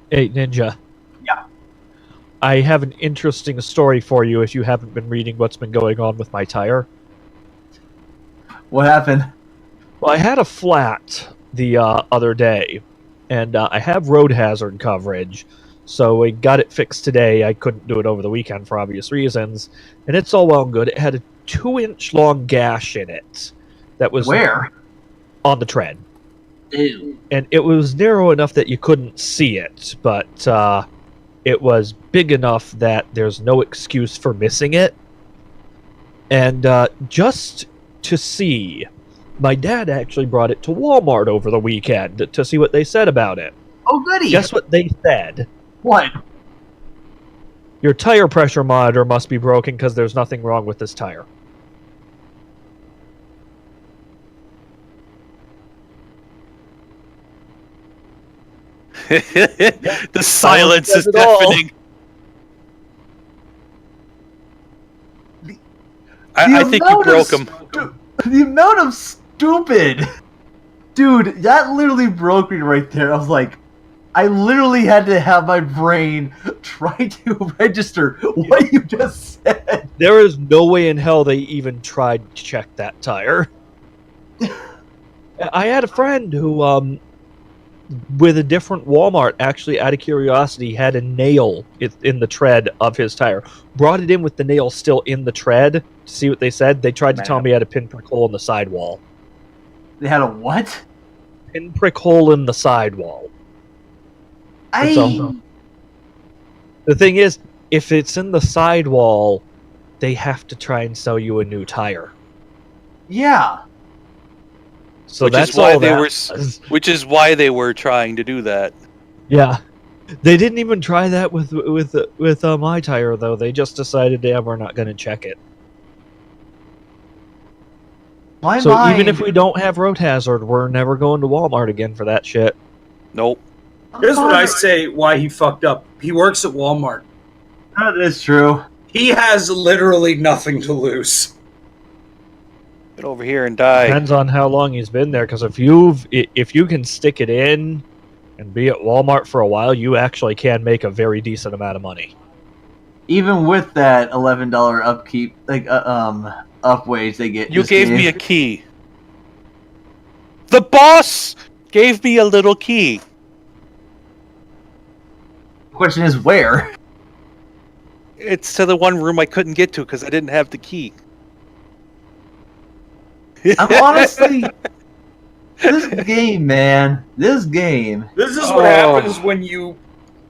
Hey, Ninja. Yeah. I have an interesting story for you if you haven't been reading what's been going on with my tire. What happened? Well, I had a flat the other day, and I have road hazard coverage, so we got it fixed today. I couldn't do it over the weekend for obvious reasons, and it's all well and good. It had a 2-inch long gash in it that was Where? on the tread. Ew. And it was narrow enough that you couldn't see it, but it was big enough that there's no excuse for missing it. And just to see, my dad actually brought it to Walmart over the weekend to see what they said about it. Oh, goody. Guess what they said? What? Your tire pressure monitor must be broken because there's nothing wrong with this tire. The silence is deafening. I think you broke him. The amount of stupid... Dude, that literally broke me right there. I was like... I literally had to have my brain try to register what you just said. There is no way in hell they even tried to check that tire. I had a friend who, with a different Walmart, actually, out of curiosity, had a nail in the tread of his tire. Brought it in with the nail still in the tread to see what they said. They tried to tell me I had a pinprick hole in the sidewall. They had a what? Pinprick hole in the sidewall. The thing is, if it's in the sidewall, they have to try and sell you a new tire. Yeah. So which that's is why all they that were. Which is why they were trying to do that. Yeah, they didn't even try that with my tire though. They just decided, yeah, we're not going to check it. Even if we don't have road hazard, we're never going to Walmart again for that shit. Nope. Here's what I say why he fucked up. He works at Walmart. That is true. He has literally nothing to lose. Get over here and die. Depends on how long he's been there, because if you can stick it in and be at Walmart for a while, you actually can make a very decent amount of money. Even with that $11 upkeep, up wage they get. You gave me a key. The boss gave me a little key. Question is where? It's to the one room I couldn't get to because I didn't have the key. I'm honestly... This game, man. This game. This is what happens when you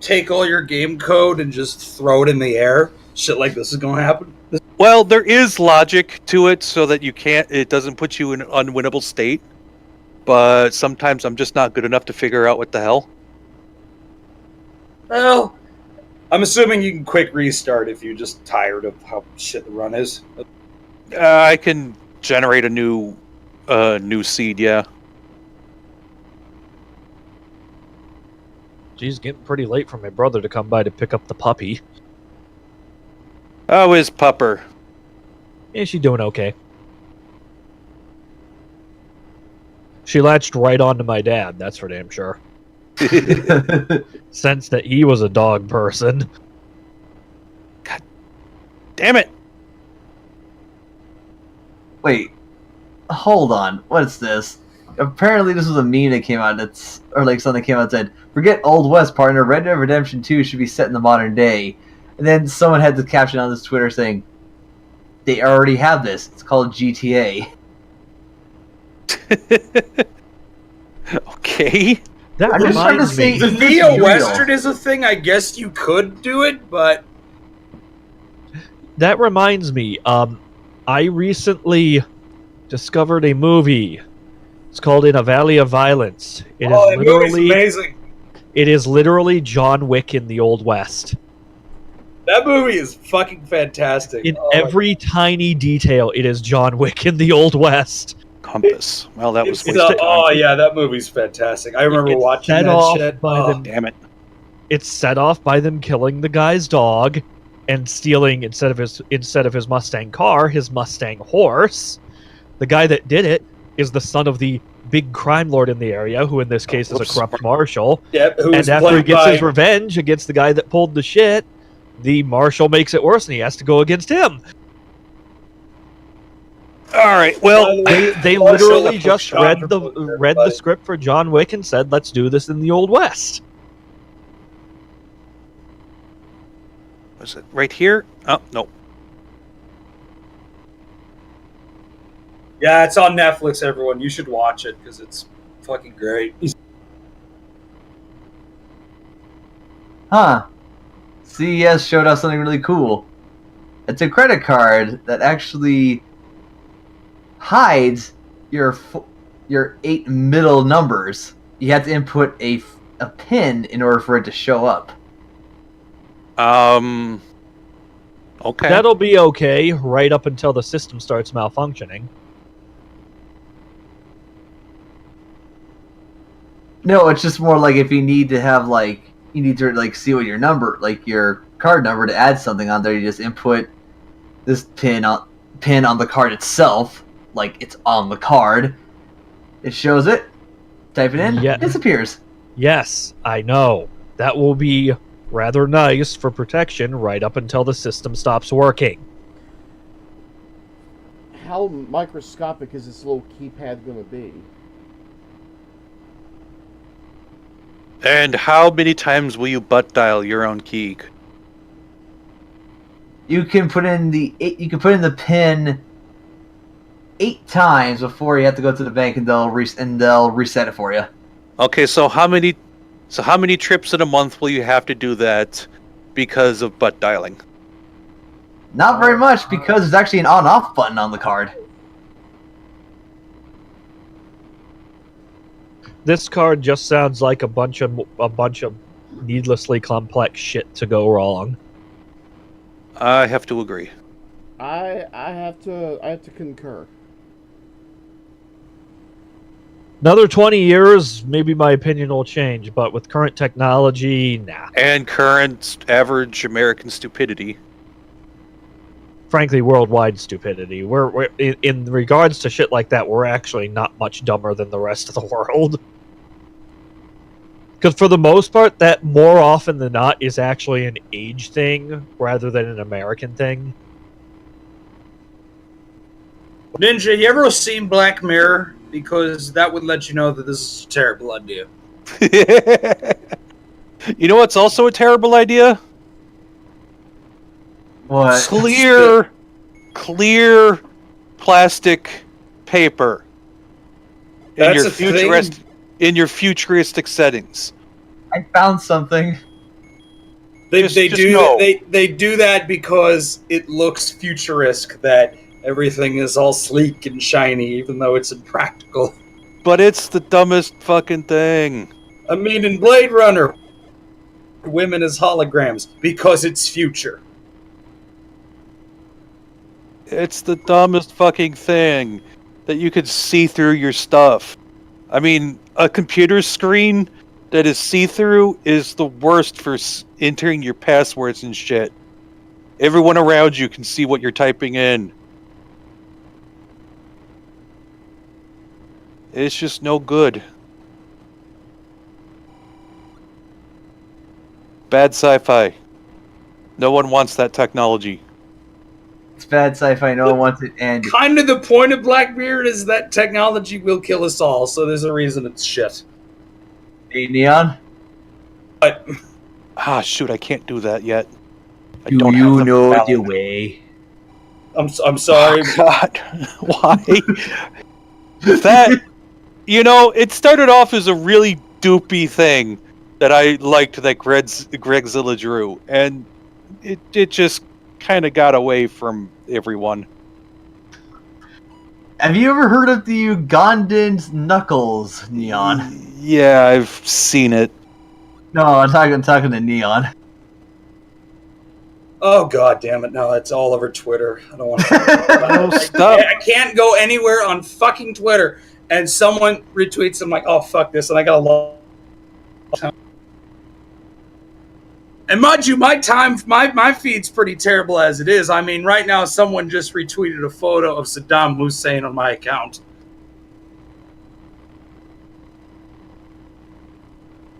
take all your game code and just throw it in the air. Shit like this is going to happen. Well, there is logic to it so that it doesn't put you in an unwinnable state. But sometimes I'm just not good enough to figure out what the hell. Well, I'm assuming you can quick restart if you're just tired of how shit the run is. I can generate a new seed, yeah. Geez, getting pretty late for my brother to come by to pick up the puppy. How is Pupper? Yeah, she's doing okay. She latched right onto my dad, that's for damn sure. Sensed that he was a dog person. God damn it! Wait, hold on. What's this? Apparently, this was a meme that came out. Something came out and said, "Forget Old West, partner. Red Dead Redemption 2 should be set in the modern day." And then someone had the caption on this Twitter saying, "They already have this. It's called GTA." Okay. I'm just trying to say, If Neo-Western is a thing, I guess you could do it, but... That reminds me, I recently discovered a movie. It's called In a Valley of Violence. That movie's amazing. It is literally John Wick in the Old West. That movie is fucking fantastic. In every tiny detail, it is John Wick in the Old West. Compass. Well, that was yeah, that movie's fantastic. I remember watching that shit. Damn it. It's set off by them killing the guy's dog and stealing, instead of his Mustang car, his Mustang horse. The guy that did it is the son of the big crime lord in the area, who in this case is a corrupt marshal. Yep, who And was after he played gets by his revenge against the guy that pulled the shit, the marshal makes it worse, and he has to go against him. All right. Well, They Marshall literally just shot read for the everybody. script for John Wick and said, "Let's do this in the Old West." was it right here? Oh no. Yeah, it's on Netflix, everyone. You should watch it because it's fucking great. Huh. CES showed us something really cool. It's a credit card that actually hides your 8 middle numbers. You have to input a PIN in order for it to show up. Okay. That'll be okay right up until the system starts malfunctioning. No, it's just more like if you need to have you need to see what your number, your card number to add something on there, you just input this PIN on the card itself, like it's on the card. It shows it. Type it in. Yeah. It disappears. Yes, I know. That will be rather nice for protection right up until the system stops working. How microscopic is this little keypad going to be? And how many times will you butt dial your own key? You can put in the PIN 8 times before you have to go to the bank, and they'll reset it for you. Okay, so how many trips in a month will you have to do that because of butt dialing? Not very much, because there's actually an on-off button on the card. This card just sounds like a bunch of needlessly complex shit to go wrong. I have to agree. I have to concur. Another 20 years, maybe my opinion will change, but with current technology, nah. And current average American stupidity. Frankly, worldwide stupidity. We're in regards to shit like that, we're actually not much dumber than the rest of the world. Because for the most part, that more often than not is actually an age thing rather than an American thing. Ninja, you ever seen Black Mirror? Because that would let you know that this is a terrible idea. You know what's also a terrible idea? What? Clear plastic paper That's a thing. in your futuristic settings. I found something. They do that because it looks futuristic, that everything is all sleek and shiny, even though it's impractical. But it's the dumbest fucking thing. I mean, in Blade Runner, women as holograms because it's future. It's the dumbest fucking thing that you could see through your stuff. I mean, a computer screen that is see-through is the worst for entering your passwords and shit. Everyone around you can see what you're typing in. It's just no good. Bad sci-fi. No one wants that technology. It's bad sci-fi. No one wants it, and Kind of the point of Black Mirror is that technology will kill us all, so there's a reason it's shit. hey, Neon. But Ah, shoot, I can't do that yet. I Do don't you have know ballot. the way? I'm sorry. Oh, God, why? That, you know, it started off as a really doopy thing that I liked that Greg Zilla drew, and it just kind of got away from everyone. Have you ever heard of the Ugandan Knuckles, Neon? Yeah, I've seen it. No, I'm talking to Neon. Oh god damn it! No, it's all over Twitter. I don't want Oh, to. stop. I can't go anywhere on fucking Twitter, and someone retweets. I'm like, oh fuck this, and I got a lot. And mind you, my feed's pretty terrible as it is. I mean, right now, someone just retweeted a photo of Saddam Hussein on my account.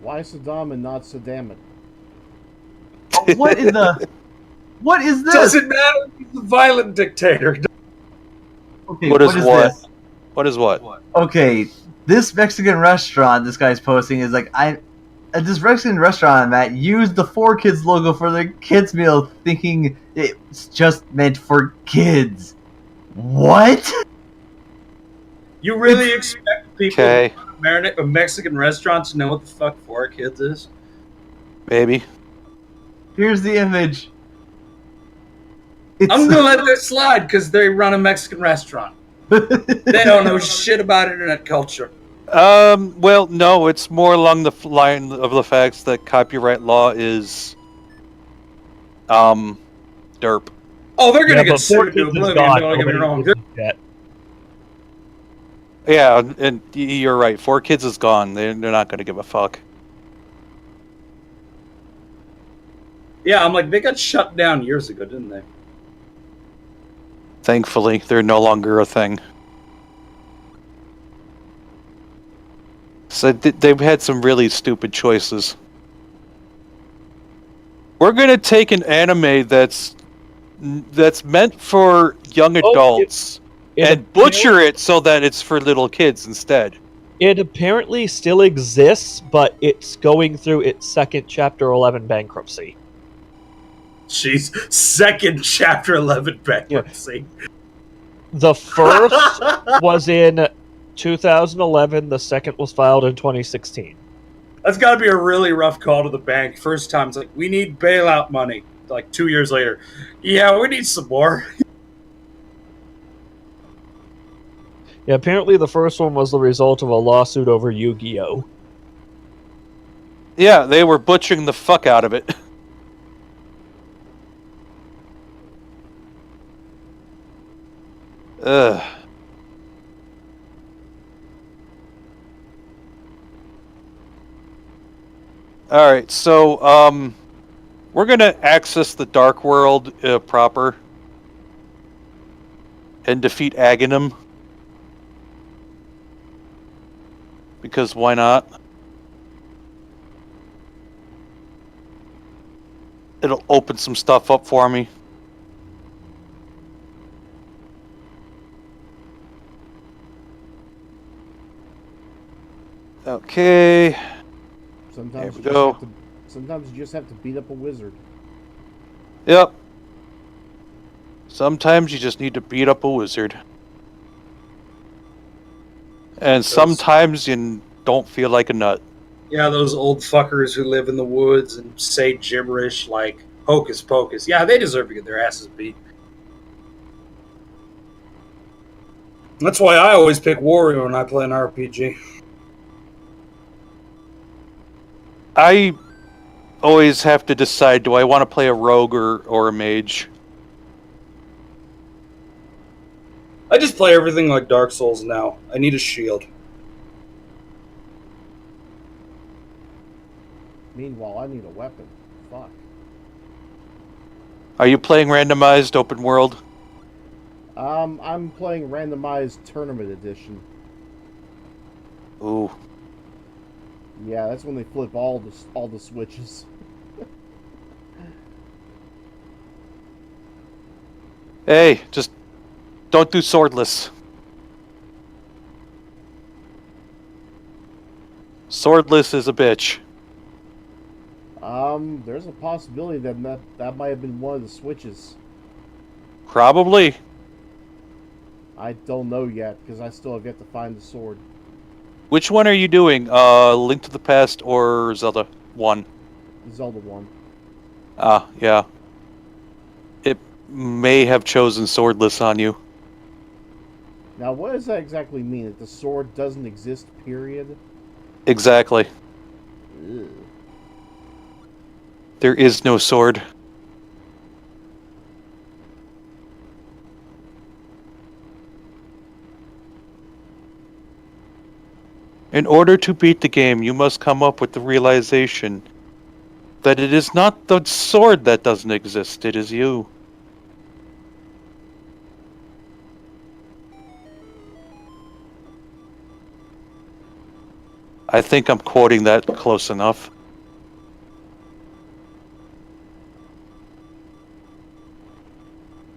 Why Saddam and not Saddam it? Oh, what in the? What is this? Doesn't matter. He's a violent dictator. Okay, What is what? this? What is what? Okay, this Mexican restaurant this guy's posting is like at this Mexican restaurant I'm at used the 4Kids logo for their kids meal, thinking it's just meant for kids. What? You really expect people Okay, in Mexican restaurants to know what the fuck 4Kids is? maybe. Here's the image. It's, I'm gonna let this slide because they run a Mexican restaurant. They don't know shit about internet culture. Well, no, it's more along the line of the facts that copyright law is, derp. Oh, they're gonna Yeah, get but sued to 4Kids is oblivion. gone. Don't get me Nobody wrong. uses that. Yeah, and you're right. 4Kids is gone. They're not going to give a fuck. Yeah, I'm like, they got shut down years ago, didn't they? Thankfully, they're no longer a thing. So they've had some really stupid choices. We're going to take an anime that's meant for young adults and butcher it so that it's for little kids instead. It apparently still exists, but it's going through its second Chapter 11 bankruptcy. Jeez, second Chapter 11 bankruptcy. The first was in 2011. The second was filed in 2016. That's got to be a really rough call to the bank. First time, it's like, we need bailout money. Like 2 years later, yeah, we need some more. Yeah, apparently the first one was the result of a lawsuit over Yu-Gi-Oh! Yeah, they were butchering the fuck out of it. Ugh. Alright, so, we're gonna access the Dark World proper and defeat Aghanim. Because why not? It'll open some stuff up for me. Okay. Sometimes There we go. Sometimes you just have to beat up a wizard. Yep. Sometimes you just need to beat up a wizard. And sometimes you don't feel like a nut. Yeah, those old fuckers who live in the woods and say gibberish like hocus pocus. Yeah, they deserve to get their asses beat. That's why I always pick Warrior when I play an RPG. I always have to decide, do I want to play a rogue or a mage? I just play everything like Dark Souls now. I need a shield. Meanwhile, I need a weapon. Fuck. Are you playing randomized open world? I'm playing randomized tournament edition. Ooh. Yeah, that's when they flip all the switches. Hey, just don't do swordless. Swordless is a bitch. There's a possibility that might have been one of the switches. Probably. I don't know yet, because I still have yet to find the sword. Which one are you doing? Link to the Past or Zelda 1? Zelda 1. Ah, yeah. It may have chosen swordless on you. Now, what does that exactly mean? That the sword doesn't exist, period? Exactly. Ugh. There is no sword. In order to beat the game, you must come up with the realization that it is not the sword that doesn't exist, it is you. I think I'm quoting that close enough.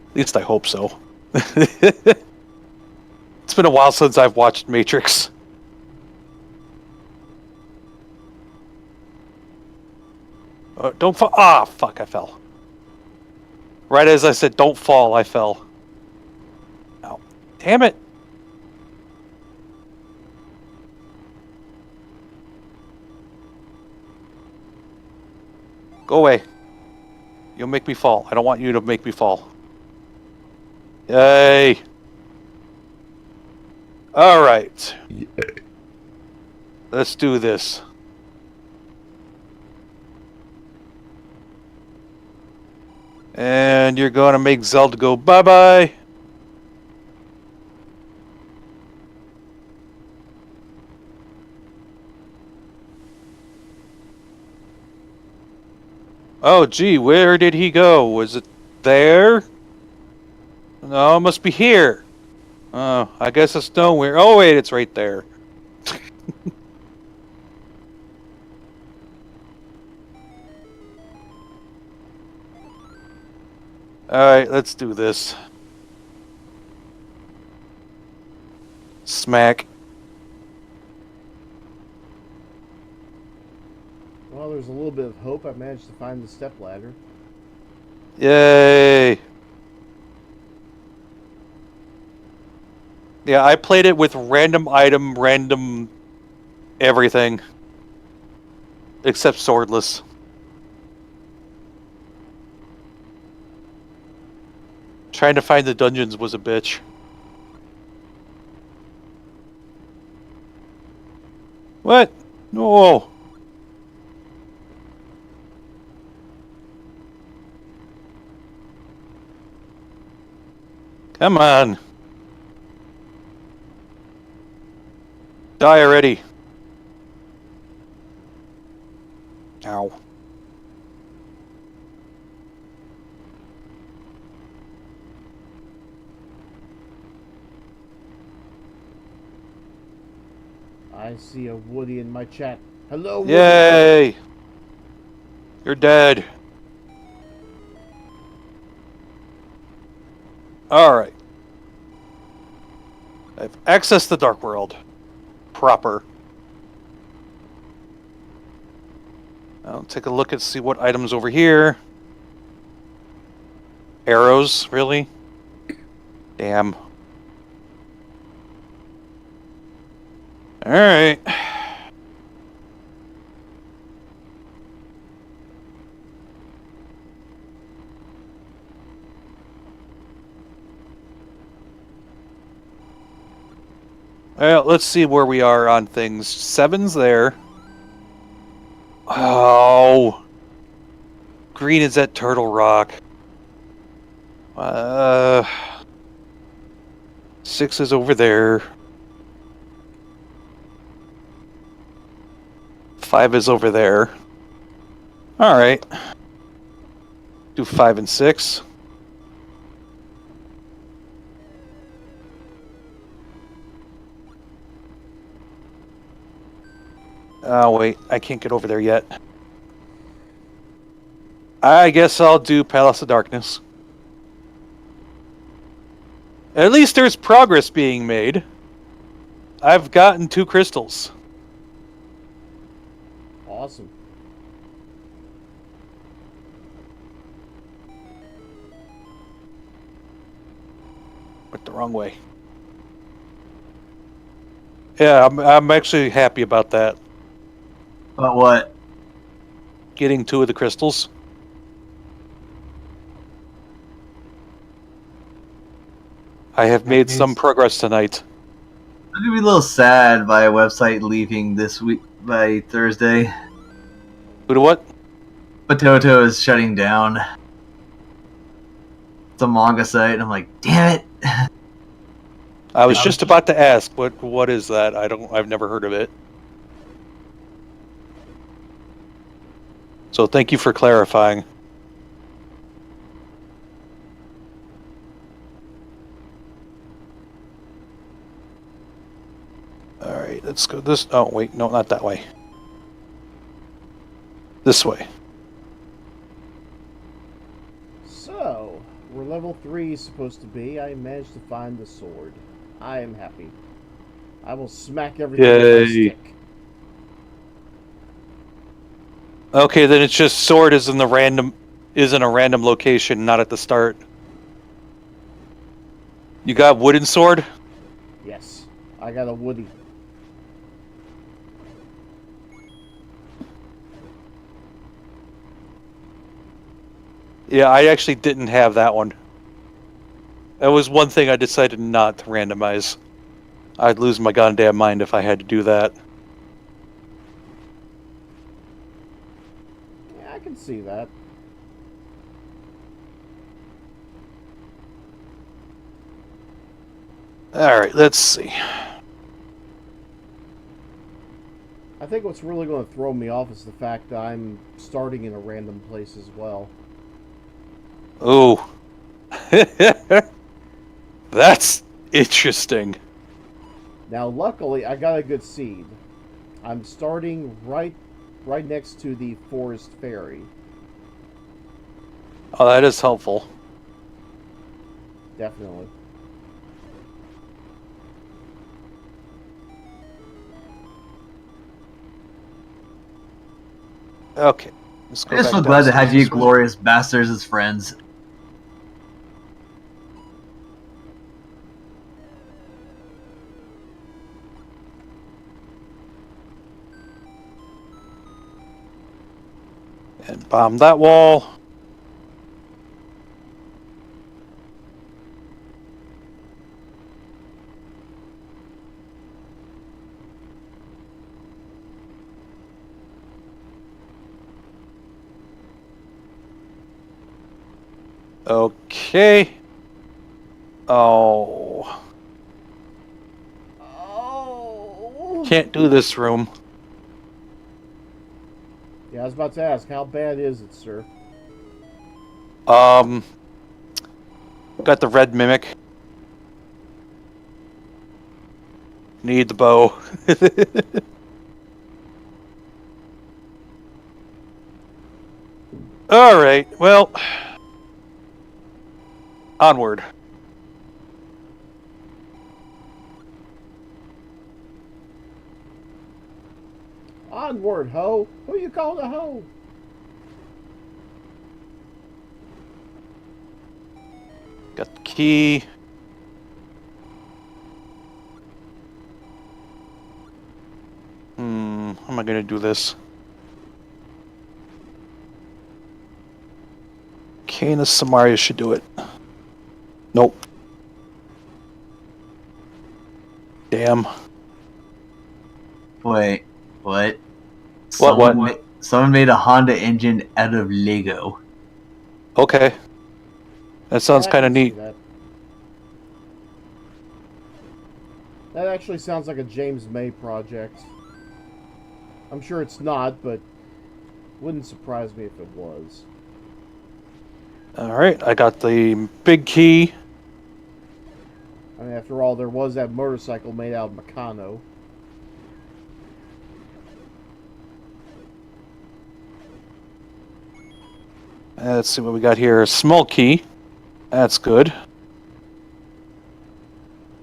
At least I hope so. It's been a while since I've watched Matrix. Don't fall. Ah, fuck, I fell. Right as I said, don't fall, I fell. Ow. Damn it. Go away. You'll make me fall. I don't want you to make me fall. Yay. All right. Let's do this. And you're going to make Zelda go bye-bye. Oh, gee, where did he go? Was it there? No, it must be here. Oh, I guess it's nowhere. Oh, wait, it's right there. Alright, let's do this. Smack. Well, there's a little bit of hope. I managed to find the stepladder. Yay! Yeah, I played it with random item, random everything. Except swordless. Trying to find the dungeons was a bitch. What? No. Come on. Die already. Ow. I see a Woody in my chat. Hello, Woody. Yay! You're dead. Alright. I've accessed the Dark World. Proper. I'll take a look and see what items over here. Arrows, really? Damn. Alright. Well, let's see where we are on things. 7's there. Oh. Green is at Turtle Rock. 6 is over there. 5 is over there. Alright. Do 5 and 6. Oh, wait. I can't get over there yet. I guess I'll do Palace of Darkness. At least there's progress being made. I've gotten 2 crystals. Awesome. Went the wrong way. Yeah, I'm actually happy about that. About what? Getting 2 of the crystals. I have made some progress tonight. I'm gonna be a little sad by a website leaving this week by Thursday. Who to what? Potato is shutting down. It's a manga site, and I'm like, damn it. I was just about to ask, what is that? I've never heard of it. So thank you for clarifying. Alright, let's go this. Oh, wait, no, not that way. This way. So, where level 3 is supposed to be, I managed to find the sword. I am happy. I will smack everything with my stick. Okay, then it's just sword is in a random location, not at the start. You got wooden sword? Yes, I got a woody. Yeah, I actually didn't have that one. That was one thing I decided not to randomize. I'd lose my goddamn mind if I had to do that. Yeah, I can see that. Alright, let's see. I think what's really going to throw me off is the fact that I'm starting in a random place as well. Ooh. That's interesting. Now, luckily, I got a good seed. I'm starting right next to the forest ferry. Oh, that is helpful. Definitely. Okay. Let's go I'm just back so glad to downstairs have you this way. glorious bastards as friends. And bomb that wall. Okay. Oh. Oh! Can't do this room. Yeah, I was about to ask, how bad is it, sir? Got the red mimic. Need the bow. Alright, well. Onward. Onward, ho! Who you calling a hoe? Got the key. How am I gonna do this? Kana Samaria should do it. Nope. Damn. Wait, what? What? Someone made a Honda engine out of Lego. Okay. That sounds I kind of can see neat. That actually sounds like a James May project. I'm sure it's not, but wouldn't surprise me if it was. Alright, I got the big key. I mean, after all, there was that motorcycle made out of Meccano. Let's see what we got here. A small key. That's good.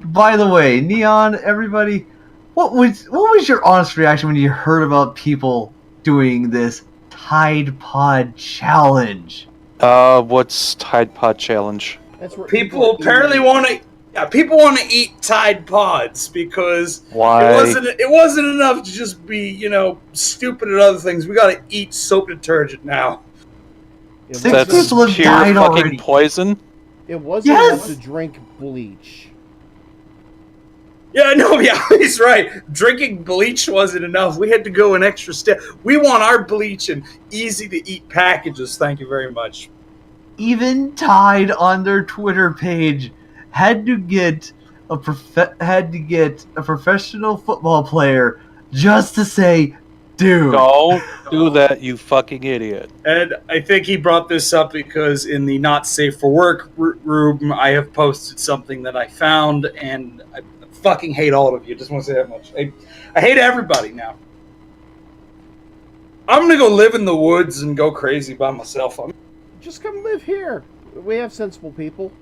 By the way, Neon, everybody, what was your honest reaction when you heard about people doing this Tide Pod challenge? What's Tide Pod Challenge? That's where People apparently want to. Yeah, people want to eat Tide Pods because Why? it wasn't enough to just be stupid at other things. We got to eat soap detergent now. It Six That's wasn't, people have pure died fucking already. poison? it wasn't Yes! enough to drink bleach. Yeah, no, yeah, he's right. Drinking bleach wasn't enough. We had to go an extra step. We want our bleach in easy-to-eat packages. Thank you very much. Even Tide on their Twitter page had to get a professional football player just to say, dude. Don't do that, you fucking idiot. And I think he brought this up because in the Not Safe for Work room, I have posted something that I found, and fucking hate all of you. Just want to say that much. I hate everybody now. I'm gonna go live in the woods and go crazy by myself. Just come live here. We have sensible people.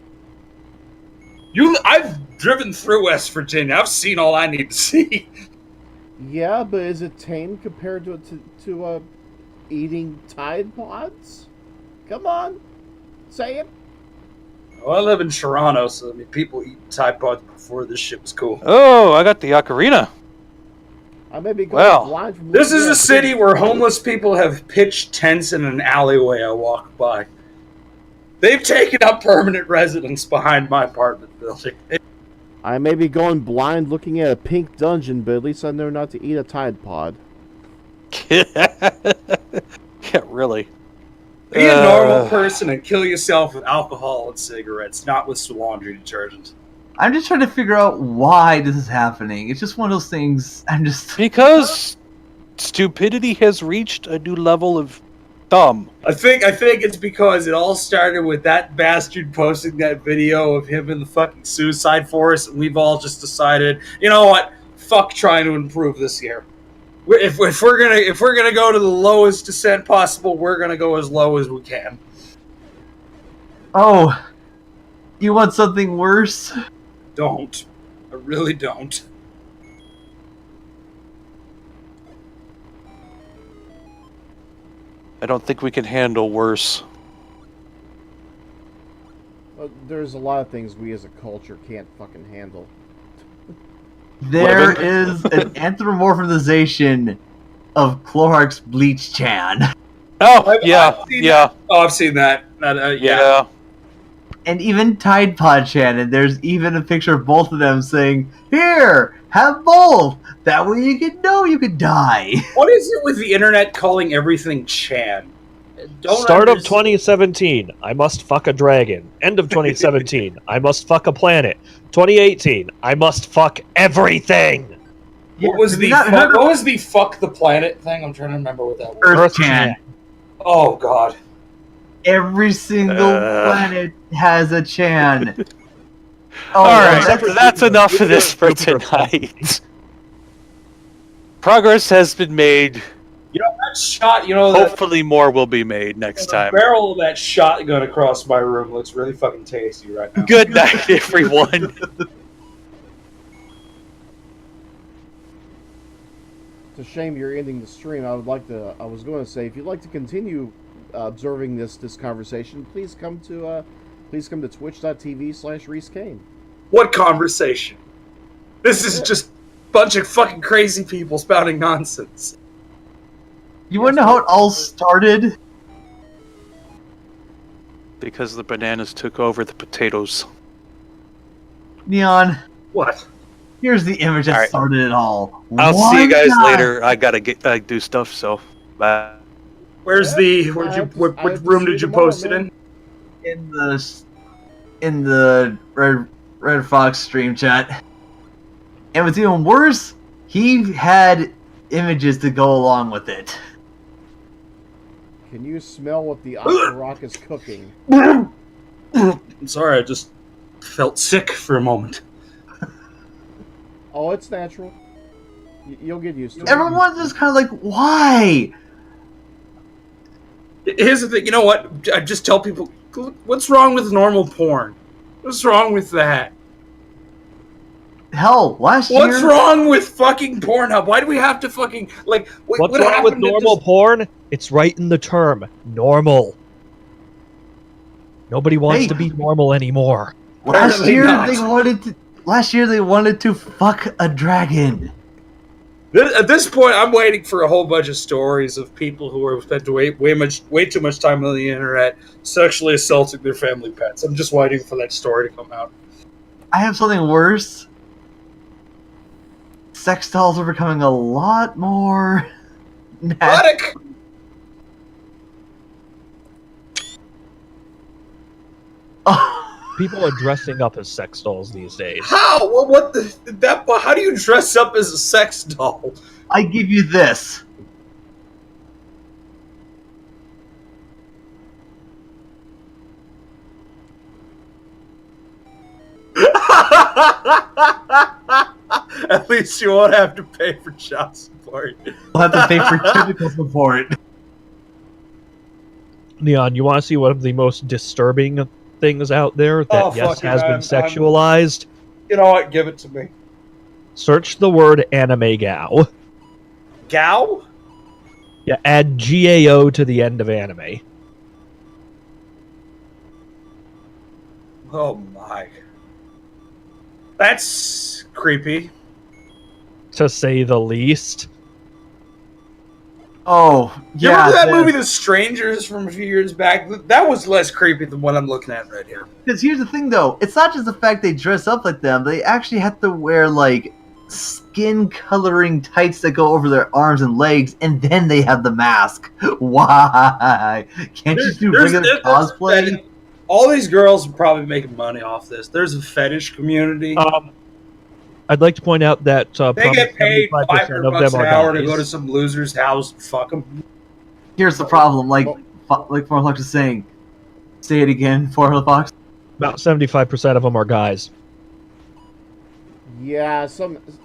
I've driven through West Virginia. I've seen all I need to see. Yeah, but is it tame compared to eating Tide Pods? Come on, say it. Well, I live in Toronto, so I mean, people eat Tide Pods before this shit was cool. Oh, I got the ocarina. I may be going blind from This is looking a at city where homeless people have pitched tents in an alleyway I walk by. They've taken up permanent residence behind my apartment building. I may be going blind looking at a pink dungeon, but at least I know not to eat a Tide Pod. Yeah, really. Be a normal person and kill yourself with alcohol and cigarettes, not with laundry detergent. I'm just trying to figure out why this is happening. It's just one of those things. Because stupidity has reached a new level of dumb. I think it's because it all started with that bastard posting that video of him in the fucking suicide forest, and we've all just decided, you know what? Fuck trying to improve this year. If we're gonna go to the lowest descent possible, we're gonna go as low as we can. Oh, you want something worse? Don't. I really don't. I don't think we can handle worse. There's a lot of things we as a culture can't fucking handle. There is an anthropomorphization of Chlorhark's Bleach Chan. Oh, yeah. Oh, I've seen that. Yeah. And even Tide Pod Chan, and there's even a picture of both of them saying, "Here, have both. That way you can know you could die." What is it with the internet calling everything Chan? Start of 2017, I must fuck a dragon. End of 2017, I must fuck a planet. 2018, I must fuck everything. What was the fuck the planet thing? I'm trying to remember what that was. Earth Chan. Oh god. Every single planet has a Chan. All right, that's enough of this for tonight. Progress has been made. You know that shot. Hopefully, more will be made next time. The barrel of that shotgun across my room looks really fucking tasty right now. Good night, everyone. It's a shame you're ending the stream. I was going to say, if you'd like to continue observing this conversation, please come to twitch.tv/Reese Kane. What conversation? This is just a bunch of fucking crazy people spouting nonsense. You want to know how it all started? Because the bananas took over the potatoes. Neon. What? Here's the image that started it all. I'll see you guys later. I gotta do stuff, so bye. What room did you post it in? In the Red Fox stream chat. And what's even worse, he had images to go along with it. Can you smell what the Aqua Rock is cooking? I'm sorry, I just felt sick for a moment. Oh, it's natural. You'll get used to it. Everyone's just kind of like, why? Here's the thing, you know what? I just tell people, what's wrong with normal porn? What's wrong with that? Hell, last year... What's wrong with fucking Pornhub? Why do we have to fucking, like... What's wrong with normal porn? It's right in the term. Normal. Nobody wants to be normal anymore. Last year they wanted to fuck a dragon. At this point, I'm waiting for a whole bunch of stories of people who have spent way too much time on the internet sexually assaulting their family pets. I'm just waiting for that story to come out. I have something worse. Sex dolls are becoming a lot more... Erotic! People are dressing up as sex dolls these days. How? How do you dress up as a sex doll? I give you this. least you won't have to pay for child support. We'll have to pay for typical support. Leon, you want to see one of the most disturbing things out there that, Oh, yes, fuck it, has been I'm- sexualized? You know what? Give it to me. Search the word anime gal. Gao? Yeah, add GAO to the end of anime. Oh my. That's creepy. To say the least. Oh, You yeah. remember that movie The Strangers from a few years back? That was less creepy than what I'm looking at right here. Because here's the thing, though. It's not just the fact they dress up like them. They actually have to wear, like, skin coloring tights that go over their arms and legs, and then they have the mask. Why? Can't you do regular cosplay? All these girls are probably making money off this. There's a fetish community. I'd like to point out that they probably get paid 75% $500 of them an are hour to guys. go to some loser's house and fuck them. Here's the problem. Like Fox is saying. Say it again, Fox. About 75% of them are guys. Yeah,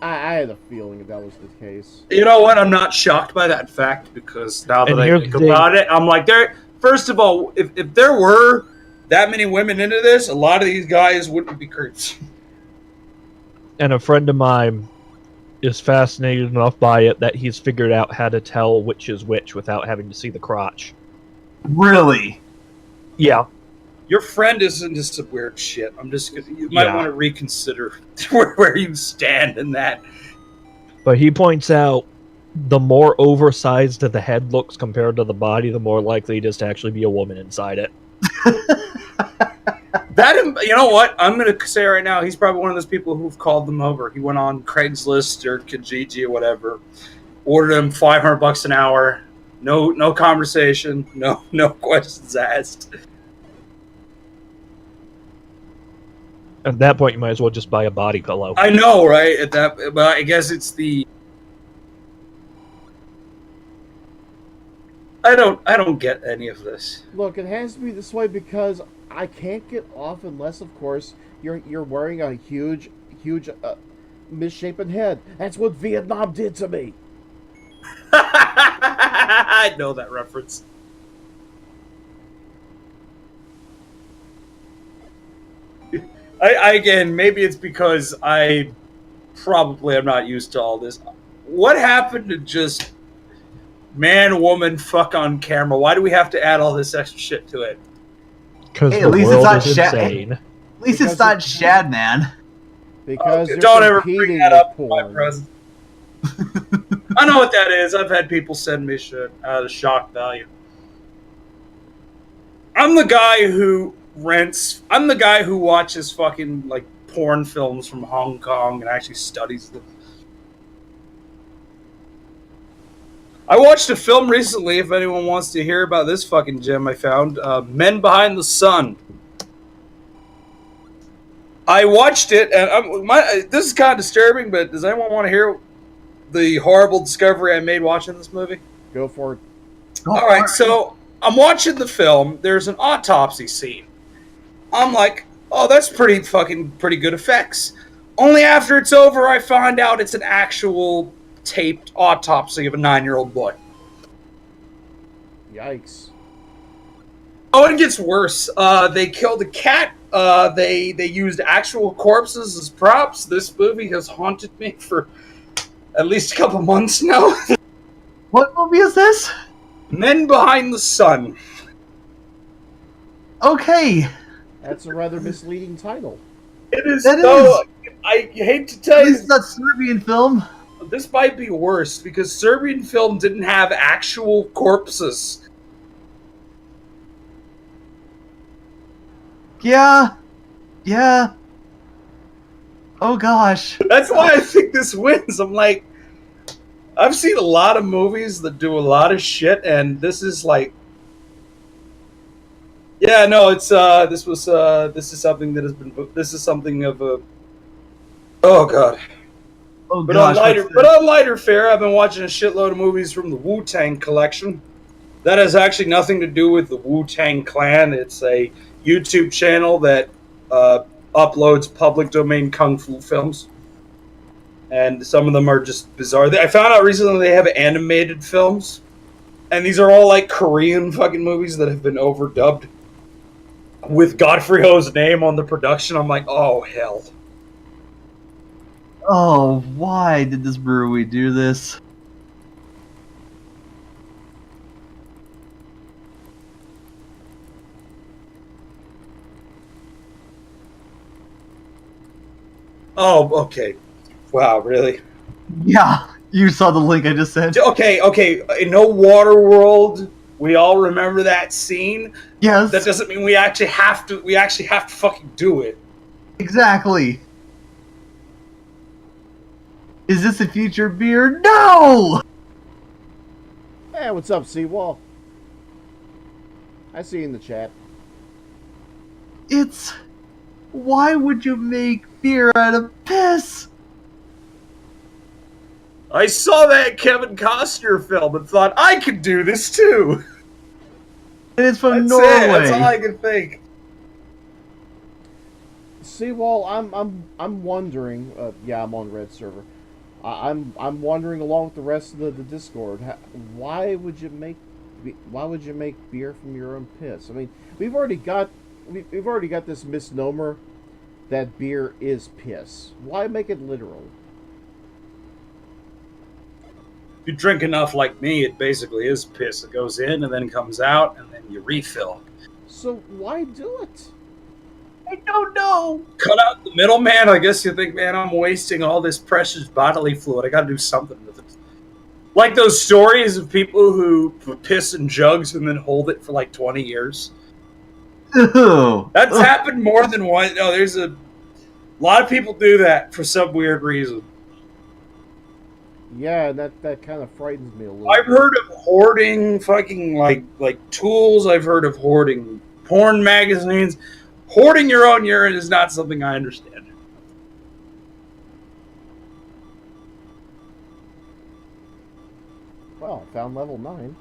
I had a feeling that was the case. You know what? I'm not shocked by that fact because now that And I here's think the thing. about it, I'm like, first of all, if there were that many women into this, a lot of these guys wouldn't be creeps. And a friend of mine is fascinated enough by it that he's figured out how to tell which is which without having to see the crotch. Really? Yeah. Your friend is into some weird shit. You might want to reconsider where you stand in that. But he points out the more oversized the head looks compared to the body, the more likely it is to actually be a woman inside it. You know what? I'm going to say right now, he's probably one of those people who've called them over. He went on Craigslist or Kijiji or whatever, ordered him $500 an hour, no conversation, no questions asked. At that point, you might as well just buy a body pillow. I know, right? But I guess it's the. I don't get any of this. Look, it has to be this way because I can't get off unless, of course, you're wearing a huge, misshapen head. That's what Vietnam did to me. I know that reference. I again, maybe it's because I probably am not used to all this. What happened to just man, woman, fuck on camera? Why do we have to add all this extra shit to it? Because Hey, the at least it's world not is Shad. insane. At least it's not Shad, man. Because Okay, they're don't ever bring competing that with up in my porn. presence. I know what that is. I've had people send me shit out of shock value. I'm the guy who watches fucking like porn films from Hong Kong and actually studies them. I watched a film recently, if anyone wants to hear about this fucking gem I found, Men Behind the Sun. I watched it, and this is kind of disturbing, but does anyone want to hear the horrible discovery I made watching this movie? Go for it. All right, so I'm watching the film. There's an autopsy scene. I'm like, oh, that's pretty good effects. Only after it's over, I find out it's an actual taped autopsy of a 9-year-old boy. Yikes. Oh, it gets worse. They killed a cat. They used actual corpses as props. This movie has haunted me for at least a couple months now. What movie is this? Men Behind the Sun. Okay. That's a rather misleading title. It is. That so, I hate to tell At you, least it's not Serbian film. this might be worse because Serbian film didn't have actual corpses. Yeah. Yeah. Oh gosh. That's why I think this wins. I'm like, I've seen a lot of movies that do a lot of shit, and this is like, yeah, no, it's this is something that has been. This is something of a. Oh god. Oh But gosh. on lighter fare, I've been watching a shitload of movies from the Wu-Tang collection. That has actually nothing to do with the Wu-Tang Clan. It's a YouTube channel that uploads public domain kung fu films. and some of them are just bizarre. I found out recently they have animated films, and these are all like Korean fucking movies that have been overdubbed with Godfrey Ho's name on the production. I'm like, oh hell. Oh, why did this brewery do this? Oh, okay. Wow, really? Yeah, you saw the link I just sent. Okay. In No Water World, we all remember that scene. Yes, That doesn't mean we actually have to. We actually have to fucking do it. exactly. Is this a future beer? No! Hey, what's up, Seawall? I see you in the chat. It's... Why would you make beer out of piss? I saw that Kevin Costner film and thought I could do this too. And it's from That's Norway. it. That's all I can think. Seawall, I'm wondering. Yeah, I'm on Red server. I'm wondering, along with the rest of the Discord, why would you make beer from your own piss? I mean, we've already got this misnomer that beer is piss. Why make it literal? If you drink enough like me, it basically is piss. It goes in and then comes out, and then you refill. So why do it? I don't know. Cut out the middleman. I guess you think, man, I'm wasting all this precious bodily fluid. I got to do something with it. Like those stories of people who piss in jugs and then hold it for like 20 years. Ew. That's Ugh. happened more than once. No, there's a lot of people do that for some weird reason. Yeah, that kind of frightens me a little. I've heard of hoarding fucking like tools. I've heard of hoarding porn magazines. Hoarding your own urine is not something I understand. Well, found level 9.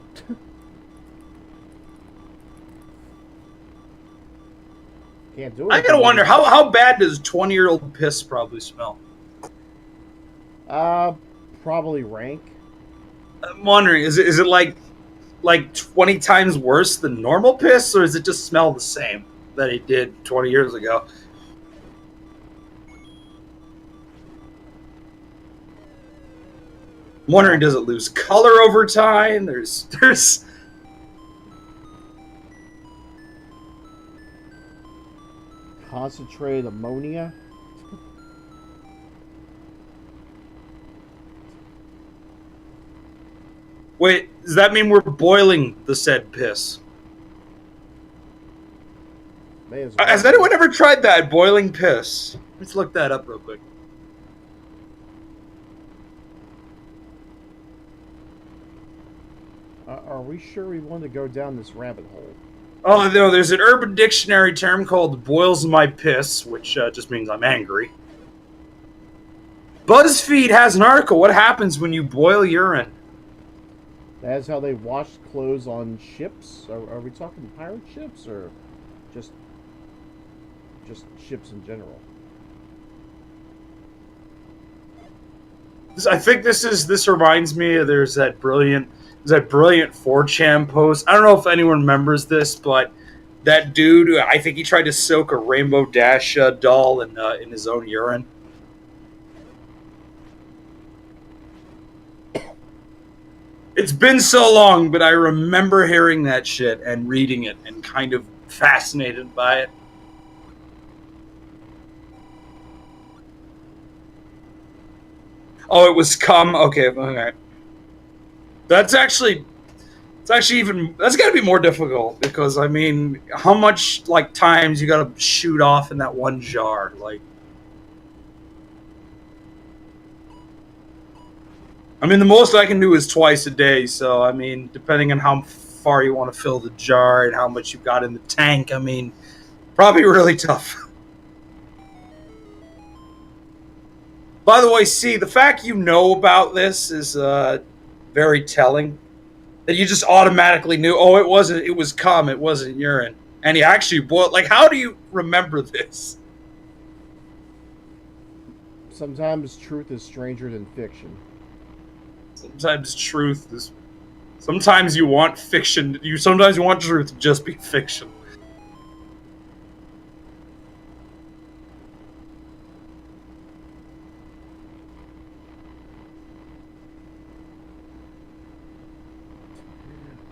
Can't do it. I gotta wonder how bad does 20-year-old piss probably smell? Probably rank. I'm wondering, is it like 20 times worse than normal piss, or does it just smell the same that it did 20 years ago? I'm wondering, does it lose color over time? There's Concentrated ammonia. Wait, does that mean we're boiling the said piss? May as well. Has anyone ever tried that, boiling piss? Let's look that up real quick. Are we sure we want to go down this rabbit hole? Oh, no, there's an Urban Dictionary term called boils my piss, which just means I'm angry. BuzzFeed has an article, what happens when you boil urine? That's how they wash clothes on ships? Are we talking pirate ships or just ships in general? I think this reminds me of there's that brilliant 4chan post. I don't know if anyone remembers this, but that dude, I think he tried to soak a Rainbow Dash doll in his own urine. It's been so long, but I remember hearing that shit and reading it and kind of fascinated by it. Oh, it was cum. Okay. That's actually that's got to be more difficult because I mean, how much like times you got to shoot off in that one jar? Like, I mean, the most I can do is twice a day. So I mean, depending on how far you want to fill the jar and how much you've got in the tank, I mean, probably really tough. By the way, see, the fact you know about this is very telling. That you just automatically knew, oh, it was cum, it wasn't urine. And he actually boiled. Like, how do you remember this? Sometimes truth is stranger than fiction. Sometimes truth is. Sometimes you want fiction. Sometimes you want truth to just be fiction.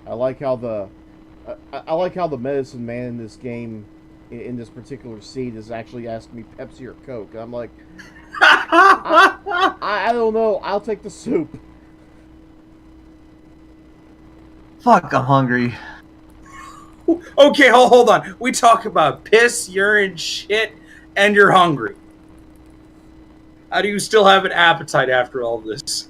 I like how the medicine man in this game, in this particular seed, is actually asking me Pepsi or Coke. I'm like, I don't know. I'll take the soup. Fuck, I'm hungry. Okay, hold on. We talk about piss, urine, shit, and you're hungry. How do you still have an appetite after all this?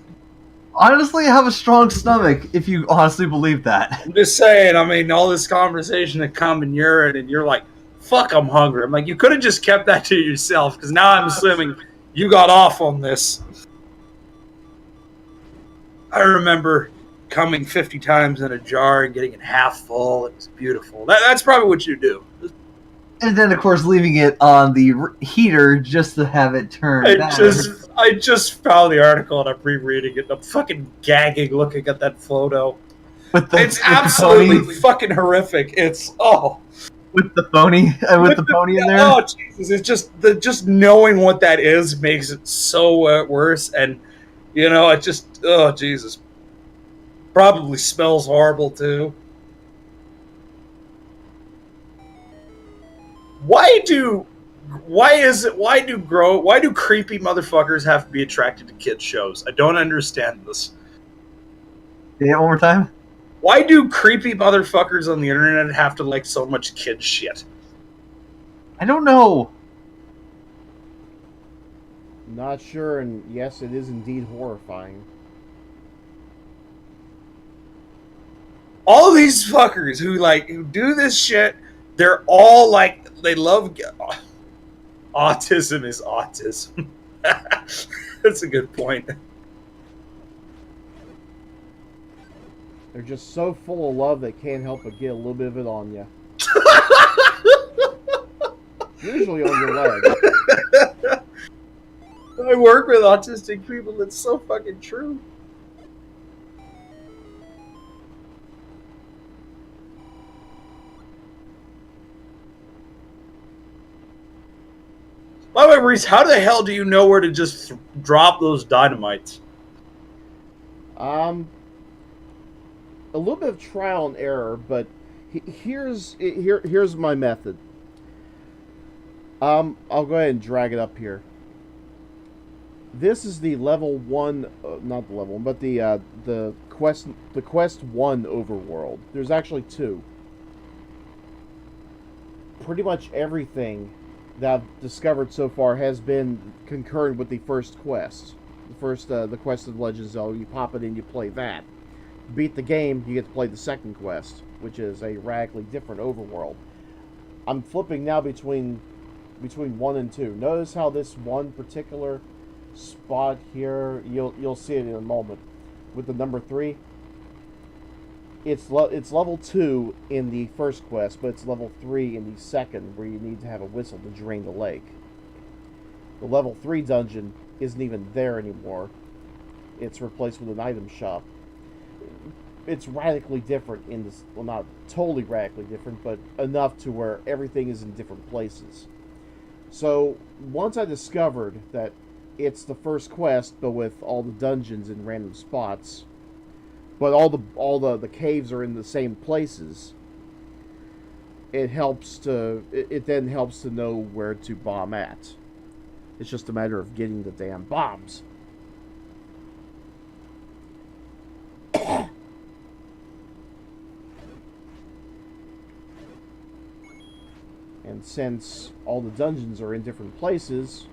Honestly, I have a strong stomach, if you honestly believe that. I'm just saying, I mean, all this conversation had come in urine, and you're like, fuck, I'm hungry. I'm like, you could have just kept that to yourself, because now I'm assuming you got off on this. I remember coming 50 times in a jar and getting it half full. It was beautiful. That's probably what you do. And then, of course, leaving it on the heater just to have it turn back. I just found the article and I'm rereading it. I'm fucking gagging looking at that photo. It's absolutely fucking horrific. It's with the phony in there. Oh Jesus! It's just knowing what that is makes it so worse, and it just Jesus. Probably smells horrible too. Why do creepy motherfuckers have to be attracted to kids shows? I don't understand this. Say it one more time. Why do creepy motherfuckers on the internet have to like so much kid shit? I don't know. Not sure, and yes, it is indeed horrifying. All these fuckers who do this shit, they're all like, they love autism is autism. That's a good point. They're just so full of love they can't help but get a little bit of it on you. Usually on your leg. I work with autistic people. It's so fucking true. By the way, Reese, how the hell do you know where to just drop those dynamites? A little bit of trial and error, but here's my method. I'll go ahead and drag it up here. This is the level 1, not the level 1, but the quest 1 overworld. There's actually 2. Pretty much everything that I've discovered so far has been concurrent with the first quest. The quest of Legend of Zelda. You pop it in, you play that. Beat the game, you get to play the second quest, which is a radically different overworld. I'm flipping now between 1 and 2. Notice how this one particular spot here, you'll see it in a moment, with the number 3. It's level 2 in the first quest, but it's level 3 in the second, where you need to have a whistle to drain the lake. The level 3 dungeon isn't even there anymore. It's replaced with an item shop. It's radically different in this, well, not totally radically different, but enough to where everything is in different places. So once I discovered that it's the first quest, but with all the dungeons in random spots, but all the caves are in the same places, it then helps to know where to bomb at. It's just a matter of getting the damn bombs. And since all the dungeons are in different places,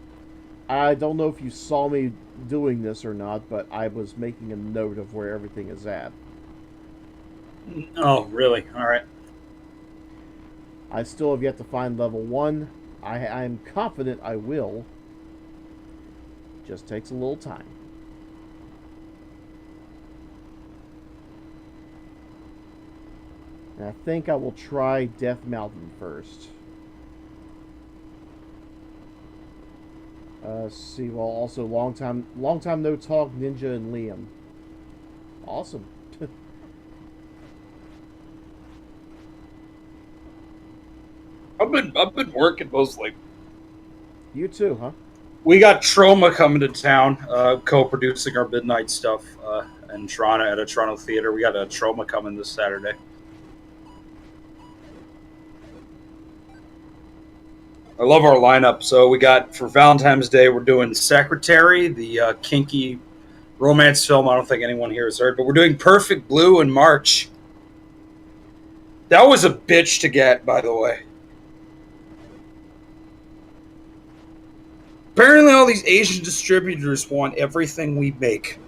I don't know if you saw me doing this or not, but I was making a note of where everything is at. Oh, really? Alright. I still have yet to find level 1. I'm confident I will. Just takes a little time. And I think I will try Death Mountain first. See, well, also long time no talk, Ninja and Liam. Awesome. I've been working mostly. You too, huh? We got Trauma coming to town, co-producing our midnight stuff in Toronto at a Toronto theater. We got a Trauma coming this Saturday. I love our lineup. So we got for Valentine's Day, we're doing Secretary, the kinky romance film. I don't think anyone here has heard, but we're doing Perfect Blue in March. That was a bitch to get, by the way. Apparently, all these Asian distributors want everything we make.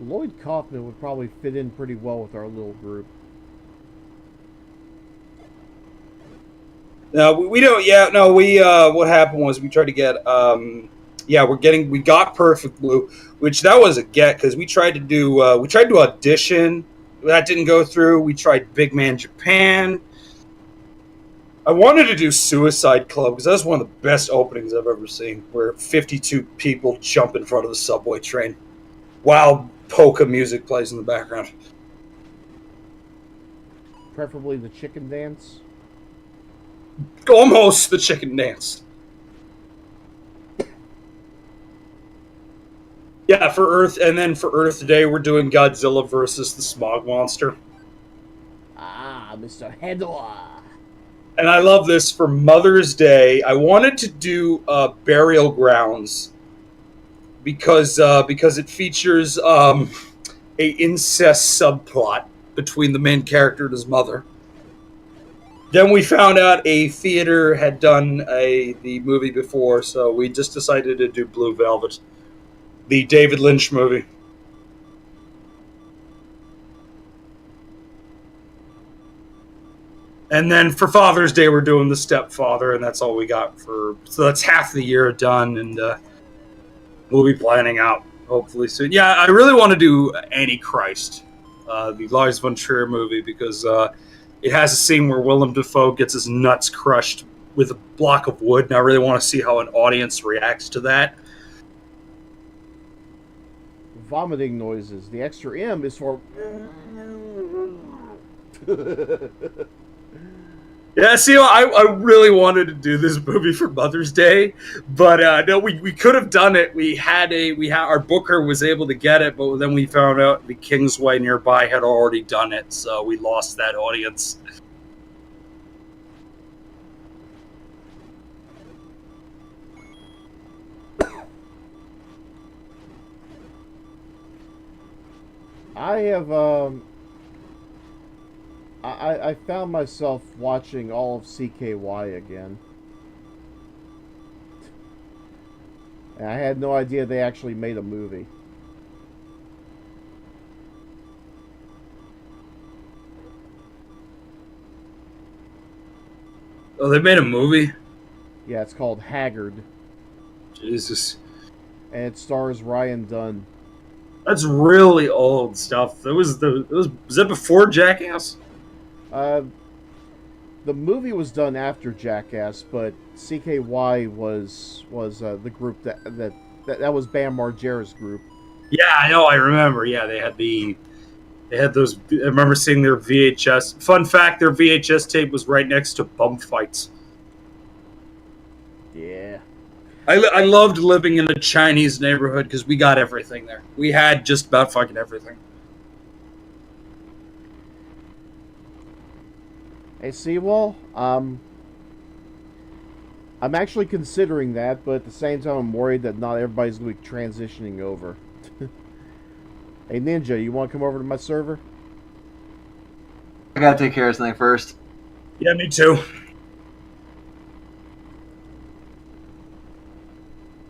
Lloyd Kaufman would probably fit in pretty well with our little group. No, we don't. Yeah, no. What happened was we tried to get. We got Perfect Blue, which that was a get because we tried to audition. That didn't go through. We tried Big Man Japan. I wanted to do Suicide Club because that's one of the best openings I've ever seen, where 52 people jump in front of the subway train while polka music plays in the background. Preferably the chicken dance. Almost the chicken dance. Yeah, for Earth, and then for Earth Day, we're doing Godzilla versus the Smog Monster. Ah, Mr. Hedor. And I love this for Mother's Day. I wanted to do Burial Grounds because it features a incest subplot between the main character and his mother. Then we found out a theater had done the movie before, so we just decided to do Blue Velvet, the David Lynch movie. And then for Father's Day, we're doing The Stepfather, and that's all we got so that's half the year done, and we'll be planning out hopefully soon. Yeah, I really want to do Antichrist, the Lars von Trier movie, because it has a scene where Willem Dafoe gets his nuts crushed with a block of wood, and I really want to see how an audience reacts to that. Vomiting noises. The extra M is for... Yeah, see, I really wanted to do this movie for Mother's Day, but no, we could have done it. Our booker was able to get it, but then we found out the Kingsway nearby had already done it, so we lost that audience. I have, I found myself watching all of CKY again. And I had no idea they actually made a movie. Oh, they made a movie? Yeah, it's called Haggard. Jesus. And it stars Ryan Dunn. That's really old stuff. Was that before Jackass? The movie was done after Jackass, but CKY was the group that was Bam Margera's group. Yeah, I know. I remember. Yeah, they had those. I remember seeing their VHS. Fun fact: their VHS tape was right next to bum fights. Yeah. I loved living in a Chinese neighborhood because we got everything there. We had just about fucking everything. Hey, Seawall, I'm actually considering that, but at the same time, I'm worried that not everybody's going to be transitioning over. Hey, Ninja, you want to come over to my server? I gotta take care of something first. Yeah, me too.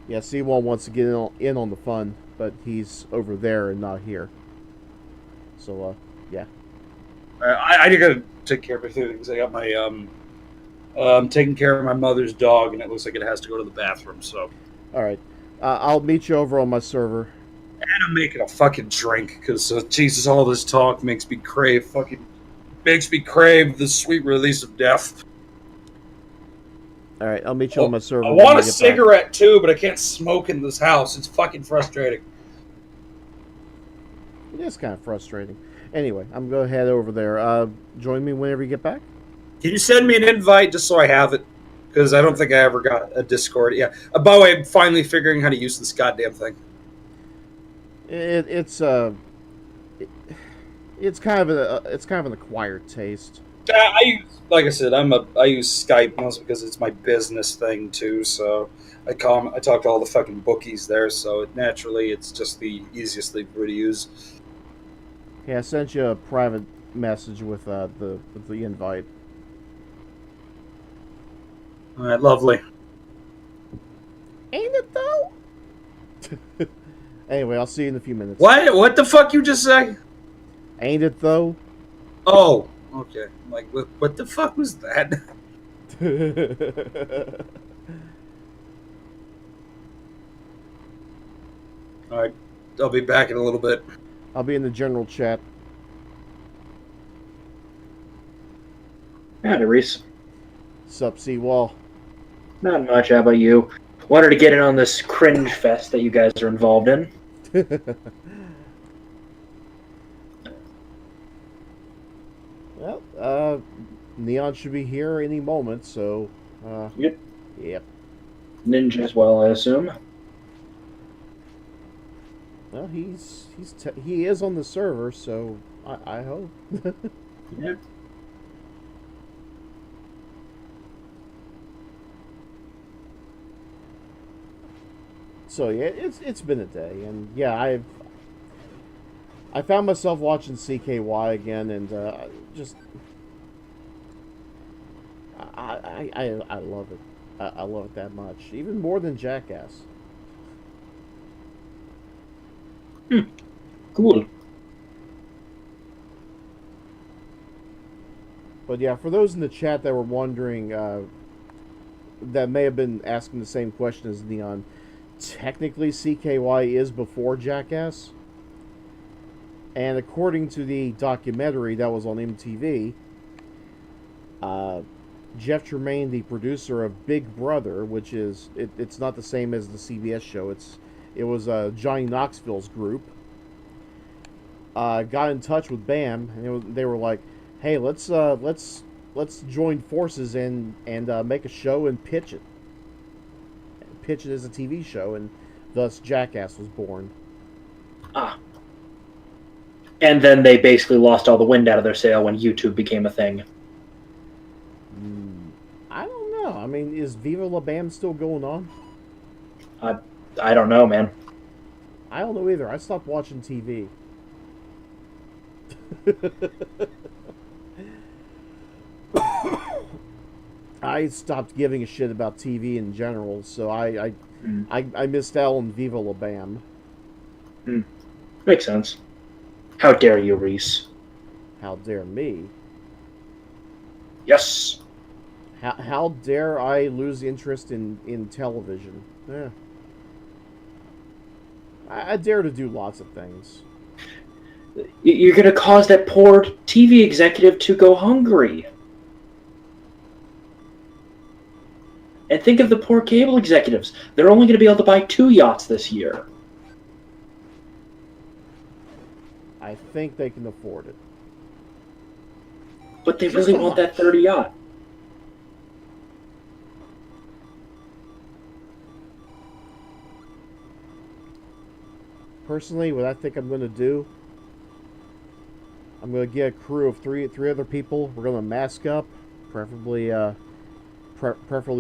Yeah, Seawall wants to get in on the fun, but he's over there and not here. So, yeah. I gotta take care of a few things. I got my I'm taking care of my mother's dog, and it looks like it has to go to the bathroom. So, all right, I'll meet you over on my server. And I'm making a fucking drink because Jesus, all this talk makes me crave the sweet release of death. All right, I'll meet you on my server. I when want I a get back. cigarette too, but I can't smoke in this house. It's fucking frustrating. It is kind of frustrating. Anyway, I'm going to head over there. Join me whenever you get back. Can you send me an invite just so I have it? Because I don't think I ever got a Discord. Yeah. By the way, I'm finally figuring how to use this goddamn thing. It's kind of an acquired taste. I use, like I said, I use Skype mostly because it's my business thing too. So I talk to all the fucking bookies there. So it's just the easiest thing for me to use. Yeah, I sent you a private message with the invite. All right, lovely. Ain't it though? Anyway, I'll see you in a few minutes. What? What the fuck you just say? Ain't it though? Oh, okay. I'm like, what the fuck was that? All right, I'll be back in a little bit. I'll be in the general chat. Howdy, Reese. Sup, Seawall? Not much. How about you? Wanted to get in on this cringe fest that you guys are involved in. Well, Neon should be here any moment, so... Yep. Yep. Ninja as well, I assume. Well, he is on the server, so I hope. Yep. So yeah, it's been a day, and yeah, I found myself watching CKY again, and just I love it. I love it that much, even more than Jackass. Cool. But yeah, for those in the chat that were wondering, that may have been asking the same question as Neon, technically CKY is before Jackass. And according to the documentary that was on MTV, Jeff Tremaine, the producer of Big Brother, which is it's not the same as the CBS show. It was Johnny Knoxville's group. Got in touch with BAM, and they were like, "Hey, let's join forces and make a show and pitch it. Pitch it as a TV show," and thus Jackass was born. Ah. And then they basically lost all the wind out of their sail when YouTube became a thing. I don't know. I mean, is Viva La Bam still going on? I don't know, man. I don't know either. I stopped watching TV. I stopped giving a shit about TV in general, so I missed out on Viva La Bam. Makes sense. How dare you, Reese? How dare me? Yes. How dare I lose interest in television? Yeah. I dare to do lots of things. You're going to cause that poor TV executive to go hungry. And think of the poor cable executives. They're only going to be able to buy 2 yachts this year. I think they can afford it. But they really want that 30 yacht. Personally, what I think I'm going to do, I'm going to get a crew of three other people. We're going to mask up, preferably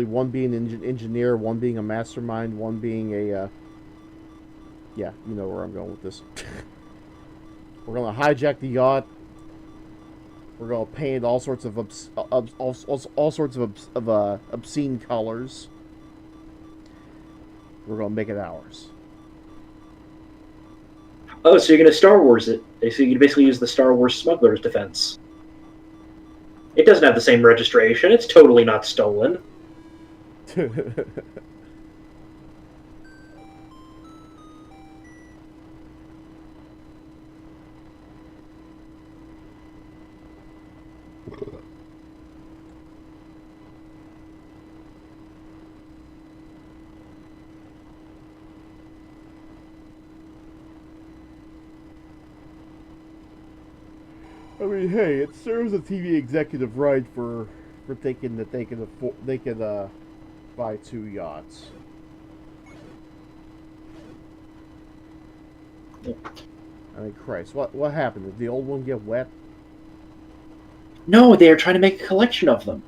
one being an engineer, one being a mastermind, one being a yeah, you know where I'm going with this. We're going to hijack the yacht. We're going to paint all sorts of obscene colors. We're going to make it ours. Oh, so you're going to Star Wars it. So you can basically use the Star Wars smuggler's defense. It doesn't have the same registration. It's totally not stolen. I mean, hey, it serves a TV executive right for thinking that they can buy 2 yachts. I mean, Christ, what happened? Did the old one get wet? No, they are trying to make a collection of them.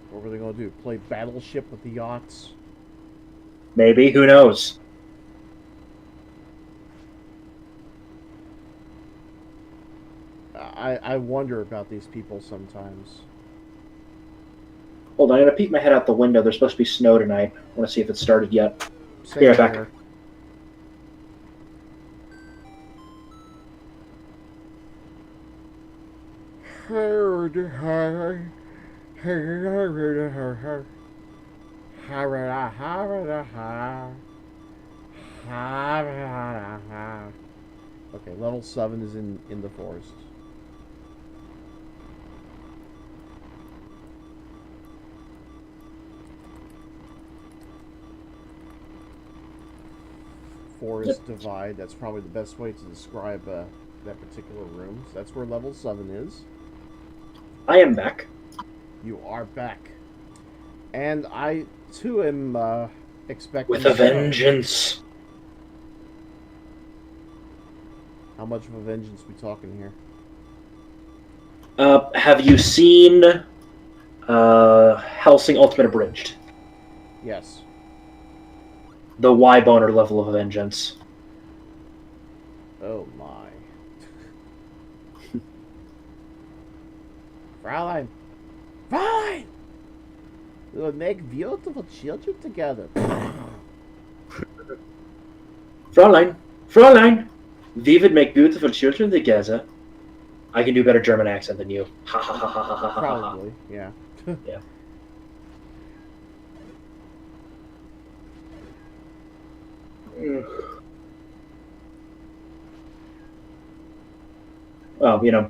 What were they gonna do? Play Battleship with the yachts? Maybe, who knows? I wonder about these people sometimes. Hold on, I'm gonna peek my head out the window. There's supposed to be snow tonight. I want to see if it's started yet. Same Be right back. here. Okay, level 7 is in the forest. Forest divide, that's probably the best way to describe that particular room. So that's where level 7 is. I am back. You are back. And I, too, am expecting... With a vengeance. How much of a vengeance we talking here? Have you seen Helsing Ultimate Abridged? Yes. The Y-boner level of vengeance. Oh my. Fraulein! Fraulein! We will make beautiful children together. Fräulein! Fräulein! We would make beautiful children together. I can do better German accent than you. Ha ha ha ha ha ha ha. Probably, yeah. Yeah. Well, you know,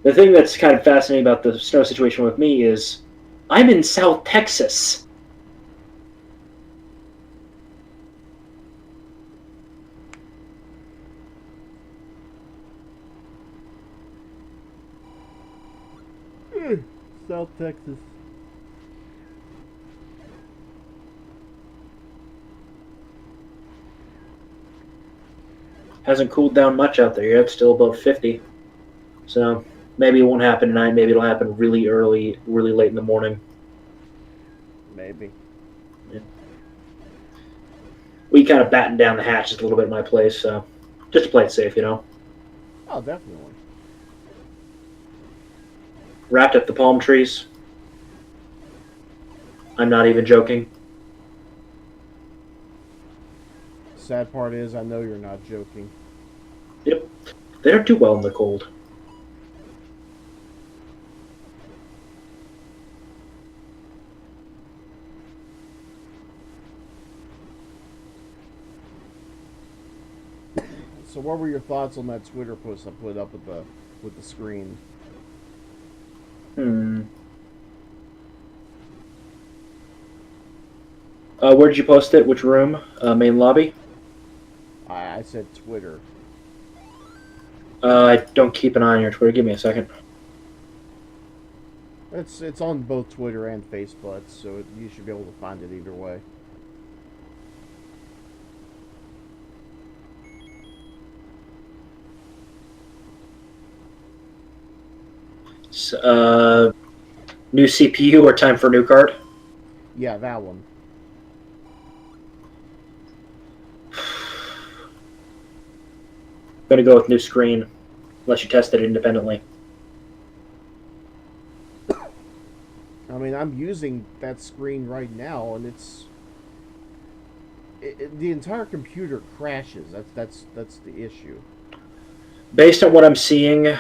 the thing that's kind of fascinating about the snow situation with me is I'm in South Texas. South Texas. Hasn't cooled down much out there yet. It's still above 50. So maybe it won't happen tonight. Maybe it'll happen really early, really late in the morning. Maybe. Yeah. We kind of batten down the hatches a little bit in my place, so just to play it safe, you know. Oh, definitely. Wrapped up the palm trees. I'm not even joking. Sad part is, I know you're not joking. Yep. They don't do well in the cold. So, what were your thoughts on that Twitter post I put up with the screen? Where'd you post it? Which room? Main lobby? I said Twitter. I don't keep an eye on your Twitter. Give me a second. It's on both Twitter and Facebook, so you should be able to find it either way. New CPU or time for a new card? Yeah, that one. Gonna go with new screen, unless you tested it independently. I mean, I'm using that screen right now, and the entire computer crashes. That's the issue. Based on what I'm seeing,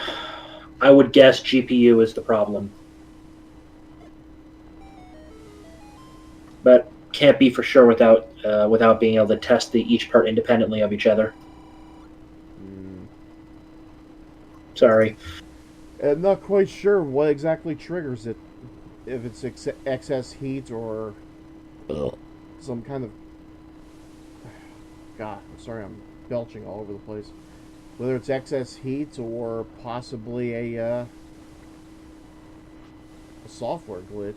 I would guess GPU is the problem. But can't be for sure without being able to test each part independently of each other. Sorry. I'm not quite sure what exactly triggers it. If it's excess heat or some kind of God, I'm sorry, I'm belching all over the place. Whether it's excess heat or possibly a software glitch.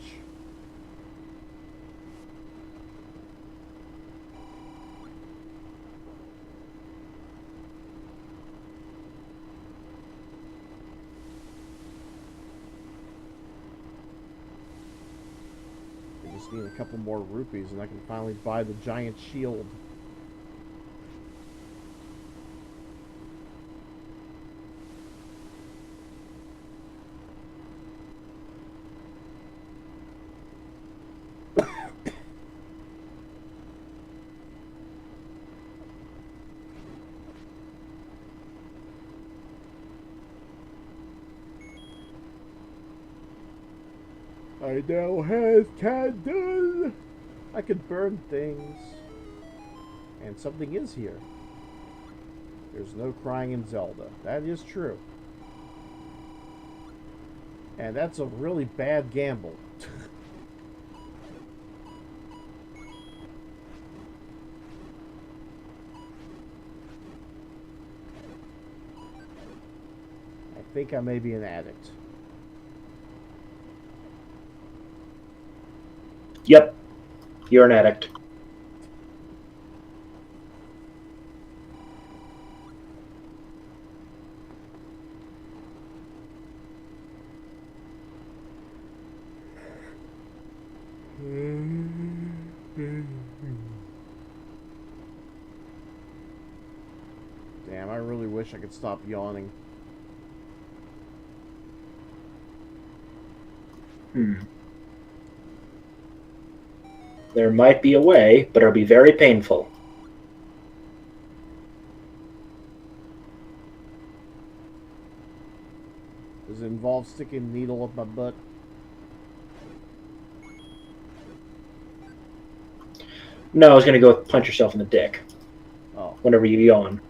I just need a couple more rupees and I can finally buy the giant shield. I now have candle. I could burn things. And something is here. There's no crying in Zelda. That is true. And that's a really bad gamble. I think I may be an addict. Yep, you're an addict. Damn, I really wish I could stop yawning. There might be a way, but it'll be very painful. Does it involve sticking a needle up my butt? No, I was going to go with punch yourself in the dick Oh. whenever you yawn.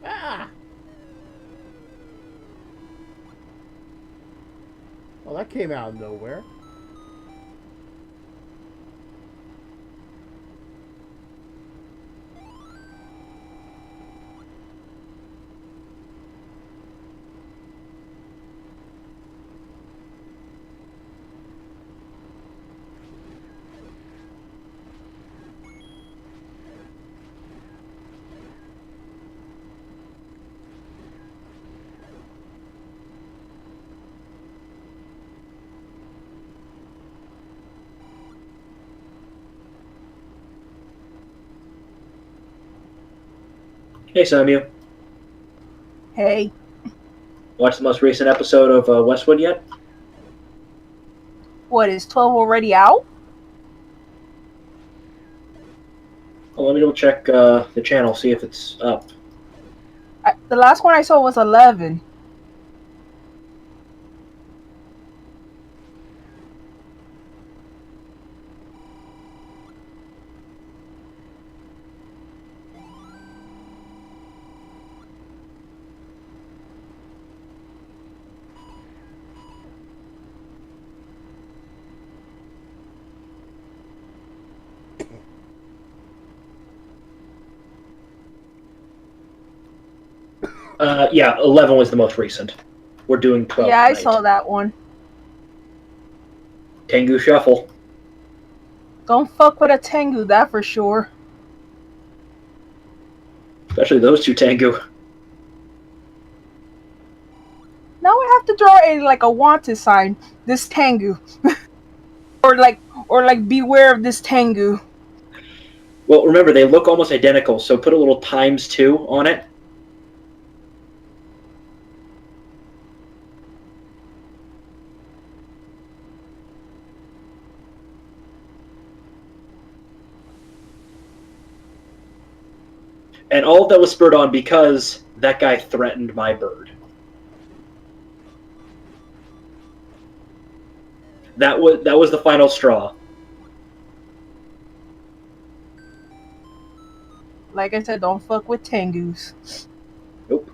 Ah! Well, that came out of nowhere. Hey, Samu. Hey, Watched the most recent episode of Westwood yet? what is 12 already out? Well, let me double check the channel, see if it's up. The last one I saw was 11. Yeah, 11 was the most recent. We're doing 12 Yeah, I tonight. saw that one. Tengu Shuffle. Don't fuck with a Tengu, that for sure. Especially those two Tengu. Now I have to draw a wanted sign. This Tengu, or like beware of this Tengu. Well, remember, they look almost identical, so put a little ×2 on it. And all of that was spurred on because that guy threatened my bird. That was the final straw. Like I said, don't fuck with Tengus. Nope.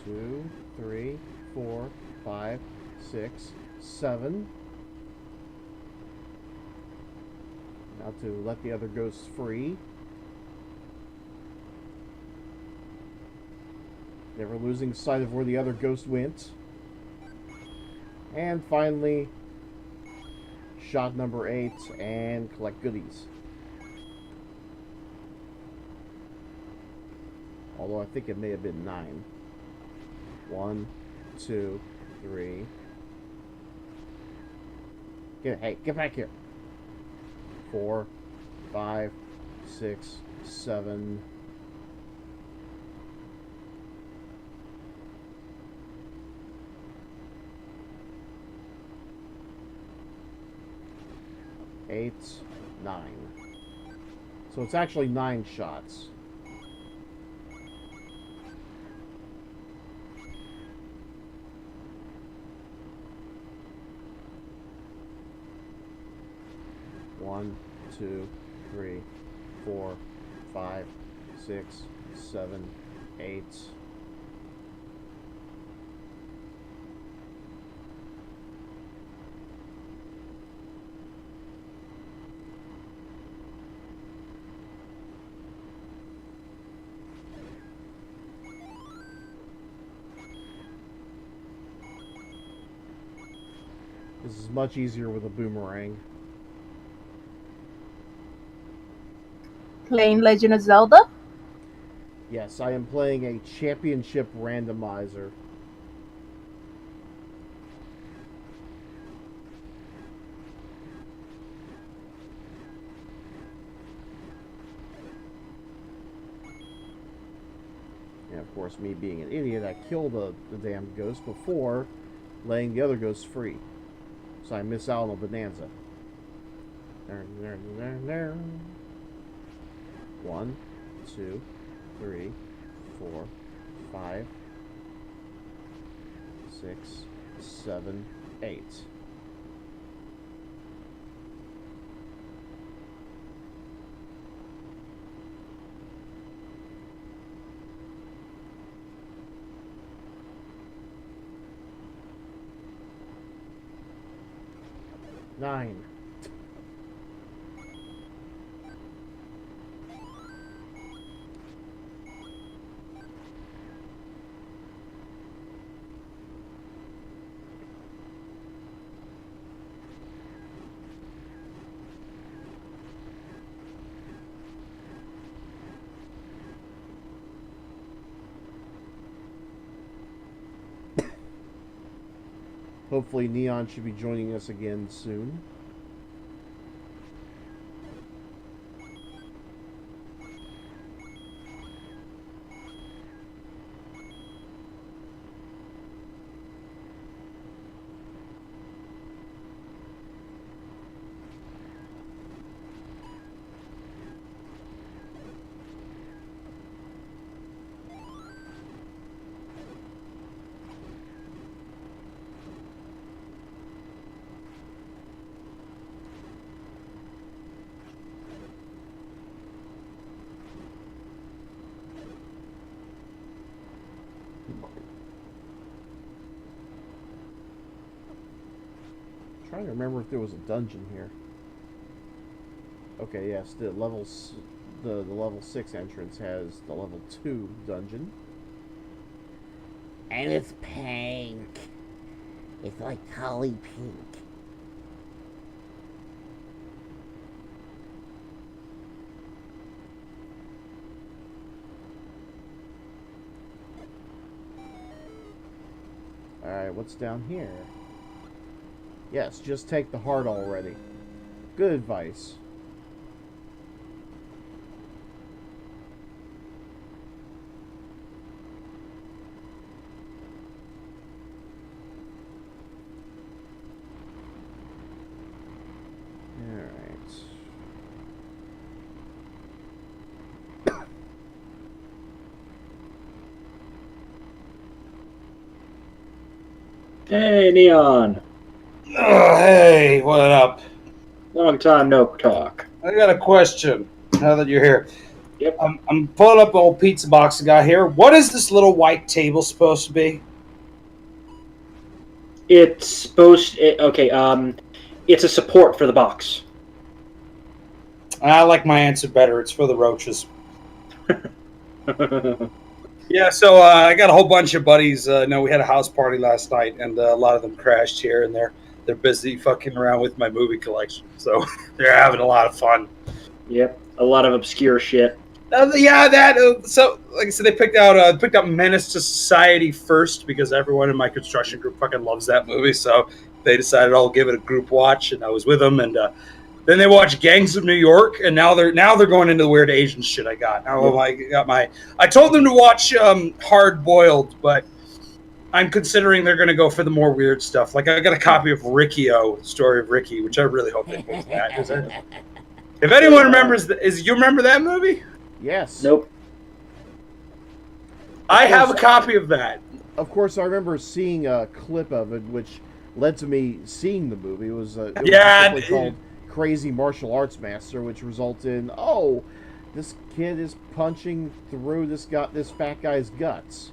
2, 3, 4, 5, 6, 7. Now to let the other ghosts free. Never losing sight of where the other ghost went. And finally, shot number 8 and collect goodies. Although I think it may have been 9. 1, 2, 3. Hey, get back here. 4, 5, 6, 7. Eight, 9. So it's actually 9 shots. One, 2, 3, 4, 5, 6, 7, 8. This is much easier with a boomerang. Playing Legend of Zelda? Yes, I am playing a championship randomizer. And of course, me being an idiot, I killed the damn ghost before letting the other ghosts free. So I miss out on a bonanza. 1, 2, 3, 4, 5, 6, 7, 8. Nine. Hopefully Neon should be joining us again soon. Trying to remember if there was a dungeon here. Okay, yes, the level 6 entrance has the level 2 dungeon. And it's pink. It's like holly pink. Alright, what's down here? Yes, just take the heart already. Good advice. Hey, Neon. Hey, what up? Long time no talk. I got a question now that you're here. Yep. I'm pulling up an old pizza box I got here. What is this little white table supposed to be? It's supposed. It's a support for the box. I like my answer better. It's for the roaches. Yeah, so I got a whole bunch of buddies. We had a house party last night, and a lot of them crashed here, and they're busy fucking around with my movie collection. So they're having a lot of fun. Yep, a lot of obscure shit. So like I said, they picked out Menace to Society first because everyone in my construction group fucking loves that movie. So they decided I'll give it a group watch, and I was with them. And then they watched Gangs of New York, and now they're going into the weird Asian shit I got. Now I told them to watch Hard Boiled, but I'm considering they're going to go for the more weird stuff. Like I got a copy of Riccio, the story of Ricky, which I really hope they post that. If anyone remembers, you remember that movie? Yes. Nope. I have a copy of that. Of course, I remember seeing a clip of it, which led to me seeing the movie. It was called Crazy Martial Arts Master, which resulted in, this kid is punching through this fat guy's guts.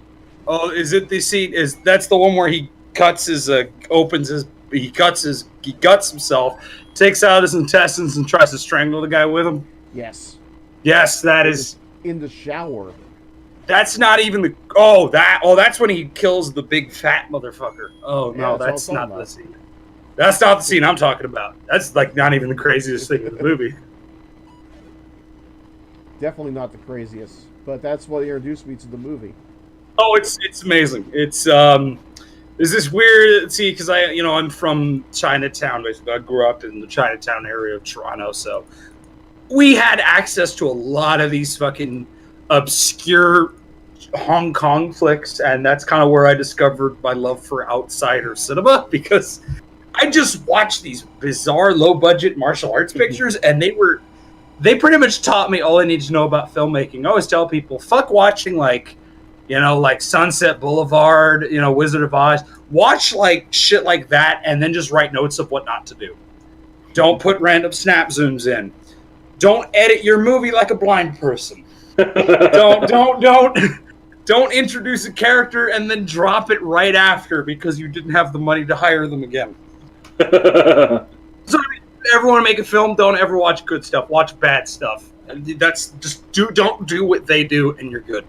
Oh, is it the scene? That's the one where he cuts he guts himself, takes out his intestines, and tries to strangle the guy with him? Yes. Yes, that is in the shower. That's not even that's when he kills the big fat motherfucker. Oh no, that's not the scene. That's not the scene I'm talking about. That's like not even the craziest thing in the movie. Definitely not the craziest, but that's what introduced me to the movie. Oh, it's amazing. It's there's this weird because I'm from Chinatown basically. I grew up in the Chinatown area of Toronto, so we had access to a lot of these fucking obscure Hong Kong flicks, and that's kind of where I discovered my love for outsider cinema, because I just watched these bizarre low-budget martial arts pictures, and they pretty much taught me all I need to know about filmmaking. I always tell people, fuck watching like Sunset Boulevard, Wizard of Oz. Watch like shit like that, and then just write notes of what not to do. Don't put random snap zooms in. Don't edit your movie like a blind person. Don't introduce a character and then drop it right after because you didn't have the money to hire them again. So everyone make a film, don't ever watch good stuff. Watch bad stuff. That's just don't do what they do and you're good.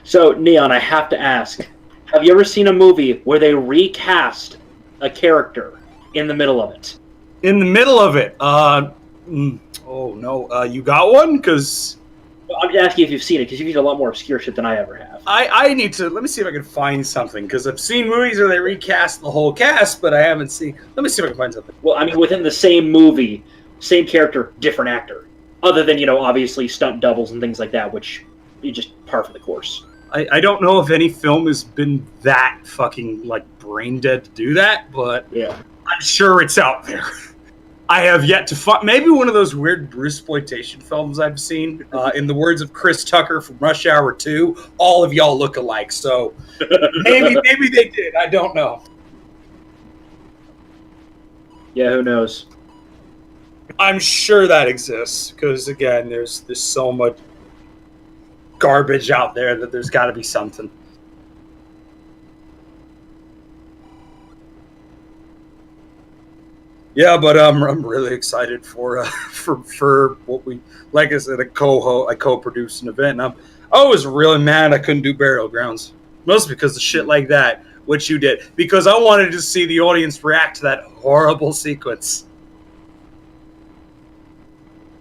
So Neon, I have to ask, have you ever seen a movie where they recast a character in the middle of it? In the middle of it? Oh no, you got one? Because I'm just asking if you've seen it, because you've seen a lot more obscure shit than I ever have. I need to, let me see if I can find something, because I've seen movies where they recast the whole cast, but I haven't seen, let me see if I can find something. Well, I mean, within the same movie, same character, different actor. Other than, obviously stunt doubles and things like that, which you just par for the course. I don't know if any film has been that fucking, brain dead to do that, but yeah, I'm sure it's out there. I have yet to find maybe one of those weird Bruceploitation films I've seen. In the words of Chris Tucker from Rush Hour 2, all of y'all look alike. So maybe they did. I don't know. Yeah, who knows? I'm sure that exists because again, there's so much garbage out there that there's got to be something. Yeah, but I'm really excited for what we, like I said, I co-produced an event, and I was really mad I couldn't do Burial Grounds, mostly because of shit like that, which you did, because I wanted to see the audience react to that horrible sequence.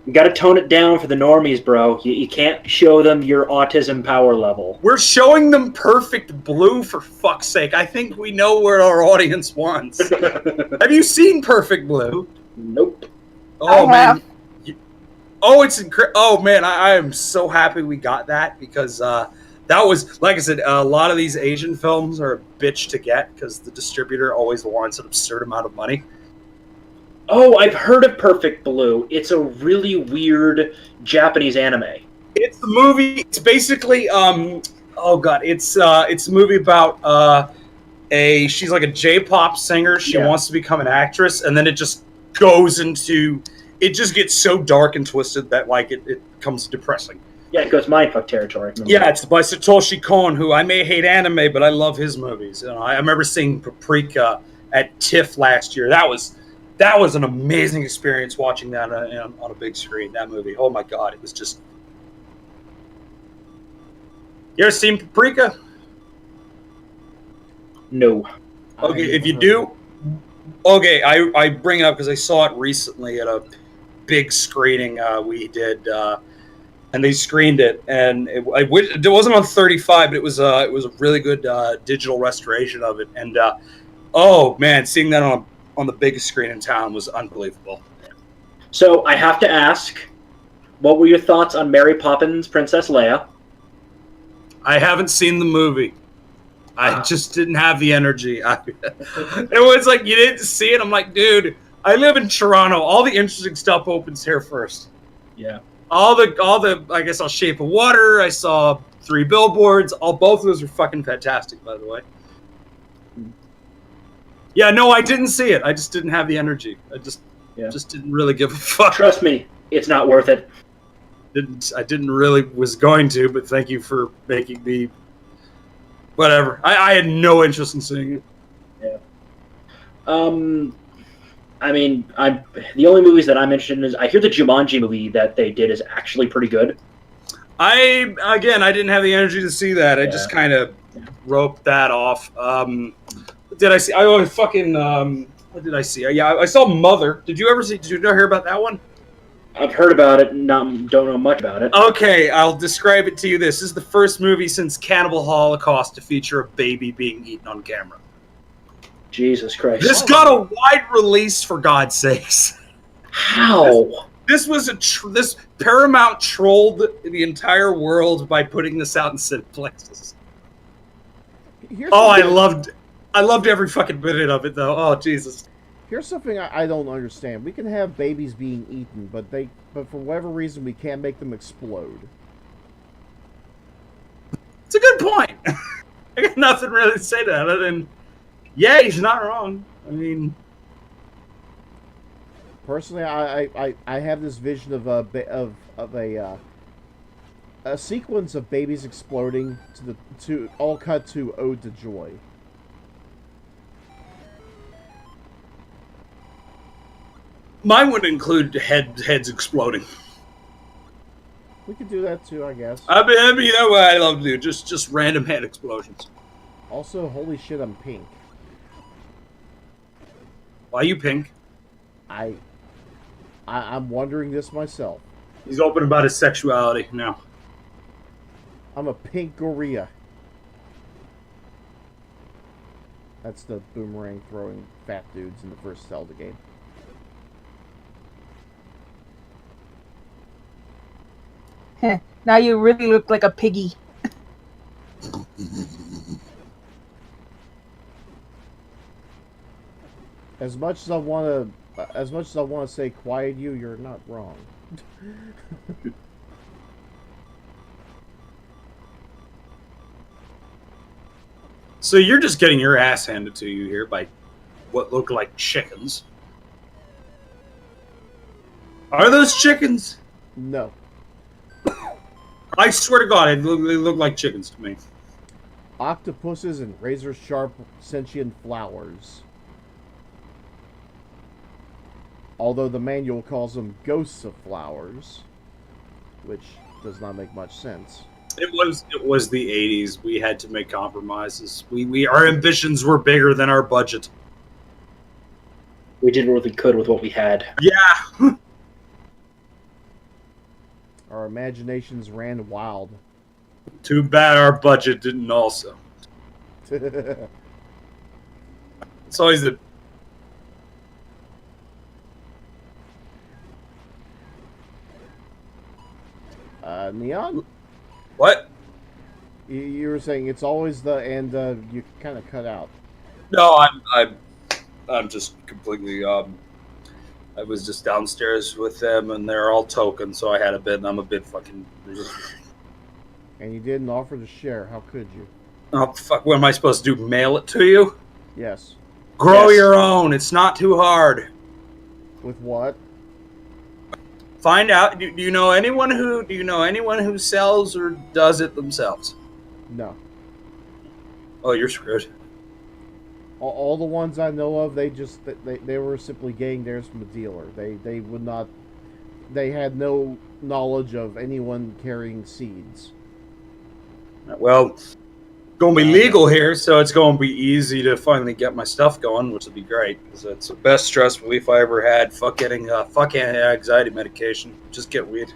You got to tone it down for the normies, bro. You can't show them your autism power level. We're showing them Perfect Blue, for fuck's sake. I think we know where our audience wants. Have you seen Perfect Blue? Nope. Oh, man. Oh, it's incredible. Oh, man, I am so happy we got that because that was, like I said, a lot of these Asian films are a bitch to get because the distributor always wants an absurd amount of money. Oh, I've heard of Perfect Blue. It's a really weird Japanese anime. It's the movie. It's basically it's a movie about she's like a J-pop singer. She wants to become an actress, and then it just goes into, it just gets so dark and twisted that it becomes depressing. Yeah, it goes mindfuck territory. Remember? Yeah, it's by Satoshi Kon, who I may hate anime, but I love his movies. You know, I remember seeing Paprika at TIFF last year. That was an amazing experience watching that on a big screen. That movie, oh my god, it was just. You ever seen Paprika? No. Okay, if you do, okay, I bring it up because I saw it recently at a big screening we did. And they screened it, and it wasn't on 35, but it was a really good digital restoration of it. And oh man, seeing that on the biggest screen in town was unbelievable. So I have to ask, what were your thoughts on Mary Poppins, Princess Leia? I haven't seen the movie. I just didn't have the energy. It was like you didn't see it. I'm like, dude, I live in Toronto. All the interesting stuff opens here first. Yeah. All the I guess I'll Shape of Water. I saw 3 Billboards. Both of those are fucking fantastic, by the way. Yeah, no, I didn't see it. I just didn't have the energy. I just didn't really give a fuck. Trust me, it's not worth it. I didn't really was going to, but thank you for making me. Whatever. I had no interest in seeing it. Yeah. I mean, the only movies that I'm interested in is I hear the Jumanji movie that they did is actually pretty good. I didn't have the energy to see that. I just kind of roped that off. Did I see? What did I see? Yeah, I saw Mother. Did you ever hear about that one? I've heard about it, don't know much about it. Okay, I'll describe it to you. This is the first movie since Cannibal Holocaust to feature a baby being eaten on camera. Jesus Christ. This got a wide release, for God's sakes. How? This was this Paramount trolled the entire world by putting this out in cineplexes. I loved every fucking minute of it, though. Oh, Jesus. Here's something I don't understand. We can have babies being eaten, but for whatever reason we can't make them explode. It's a good point. I got nothing really to say to that other than, yeah, he's not wrong. I mean, personally, I have this vision of a sequence of babies exploding to all cut to Ode to Joy. Mine would include heads exploding. We could do that too, I guess. I mean, you know what I love to do? Just random head explosions. Also, holy shit, I'm pink. Why you pink? I'm wondering this myself. He's open about his sexuality now. I'm a pink gorilla. That's the boomerang throwing fat dudes in the first Zelda game. Now you really look like a piggy. As much as I want to say quiet you, you're not wrong. So you're just getting your ass handed to you here by what look like chickens. Are those chickens? No. I swear to God, they look like chickens to me. Octopuses and razor-sharp sentient flowers. Although the manual calls them ghosts of flowers, which does not make much sense. It was the 80s. We had to make compromises. Our ambitions were bigger than our budget. We did what we could with what we had. Yeah. Our imaginations ran wild. Too bad our budget didn't also. It's always the... Neon? What? You were saying it's always the... and you kind of cut out. No, I'm just completely... I was just downstairs with them, and they're all token, so I had a bit, and I'm a bit fucking... And you didn't offer to share. How could you? Oh, fuck, what am I supposed to do, mail it to you? Yes. Grow your own, it's not too hard. With what? Find out. Do you know anyone who sells or does it themselves? No. Oh, you're screwed. All the ones I know of, they were simply getting theirs from a dealer. They would not. They had no knowledge of anyone carrying seeds. Well, it's going to be legal here, so it's going to be easy to finally get my stuff going, which would be great because it's the best stress relief I ever had. Fuck getting anxiety medication. Just get weed.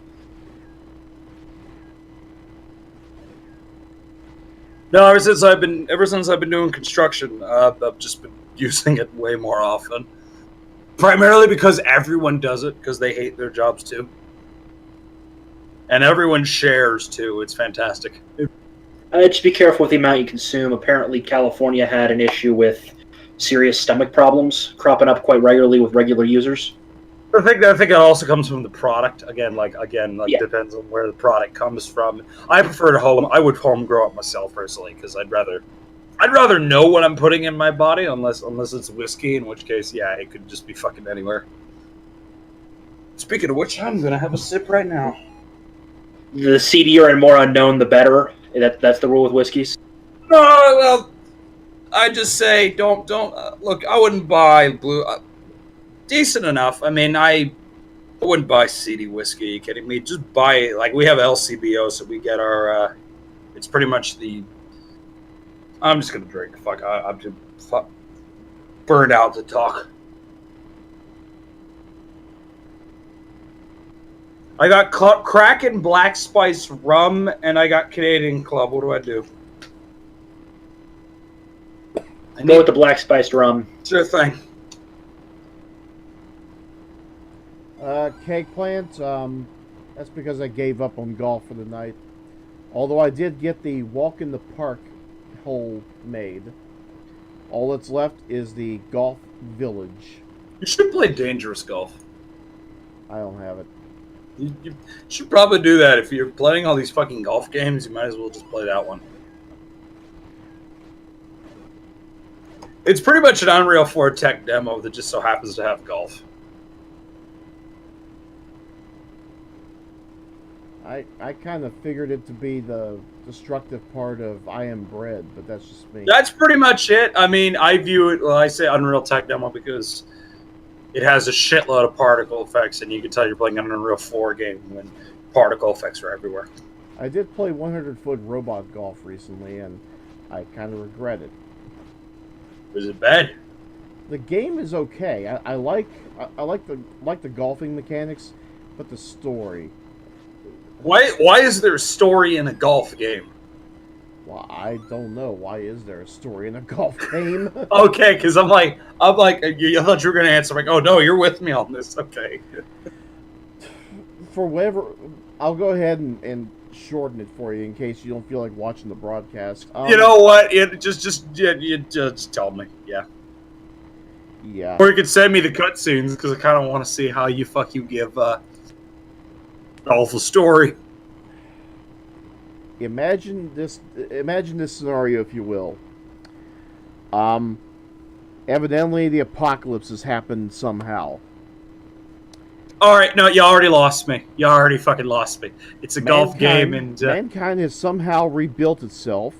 No, ever since I've been doing construction, I've just been using it way more often. Primarily because everyone does it because they hate their jobs too, and everyone shares too. It's fantastic. Just be careful with the amount you consume. Apparently, California had an issue with serious stomach problems cropping up quite regularly with regular users. I think it also comes from the product. Again, Yeah. depends on where the product comes from. I prefer I would home grow it myself personally because I'd rather know what I'm putting in my body unless it's whiskey, in which case, yeah, it could just be fucking anywhere. Speaking of which, I'm gonna have a sip right now. The seedier and more unknown, the better. That's the rule with whiskeys. No, well, I just say don't look. I wouldn't buy blue. Decent enough. I mean, I wouldn't buy seedy whiskey. Are you kidding me? Just buy we have LCBO, so we get our. It's pretty much the. I'm just gonna drink. Fuck, I'm too burned out to talk. I got Kraken Black Spice Rum, and I got Canadian Club. What do I do? Go with the black spiced rum. Sure thing. Cake plant, that's because I gave up on golf for the night. Although I did get the walk in the park hole made. All that's left is the golf village. You should play dangerous golf. I don't have it. You should probably do that. If you're playing all these fucking golf games, you might as well just play that one. It's pretty much an Unreal 4 tech demo that just so happens to have golf. I kind of figured it to be the destructive part of I Am Bread, but that's just me. That's pretty much it. I mean, I view it, I say Unreal Tech Demo because it has a shitload of particle effects, and you can tell you're playing an Unreal 4 game when particle effects are everywhere. I did play 100-foot robot golf recently, and I kind of regret it. Was it bad? The game is okay. I like the golfing mechanics, but the story. Why is there a story in a golf game? Well, I don't know. Why is there a story in a golf game? Okay, because I thought you were going to answer. I'm like, oh no, you're with me on this. Okay. For whatever, I'll go ahead and shorten it for you in case you don't feel like watching the broadcast. You know what? You just tell me. Yeah. Yeah. Or you could send me the cutscenes because I kind of want to see how you give awful story. Imagine this scenario, if you will. Evidently the apocalypse has happened somehow. All right, no, you already lost me. You already fucking lost me. It's a golf game, and mankind has somehow rebuilt itself,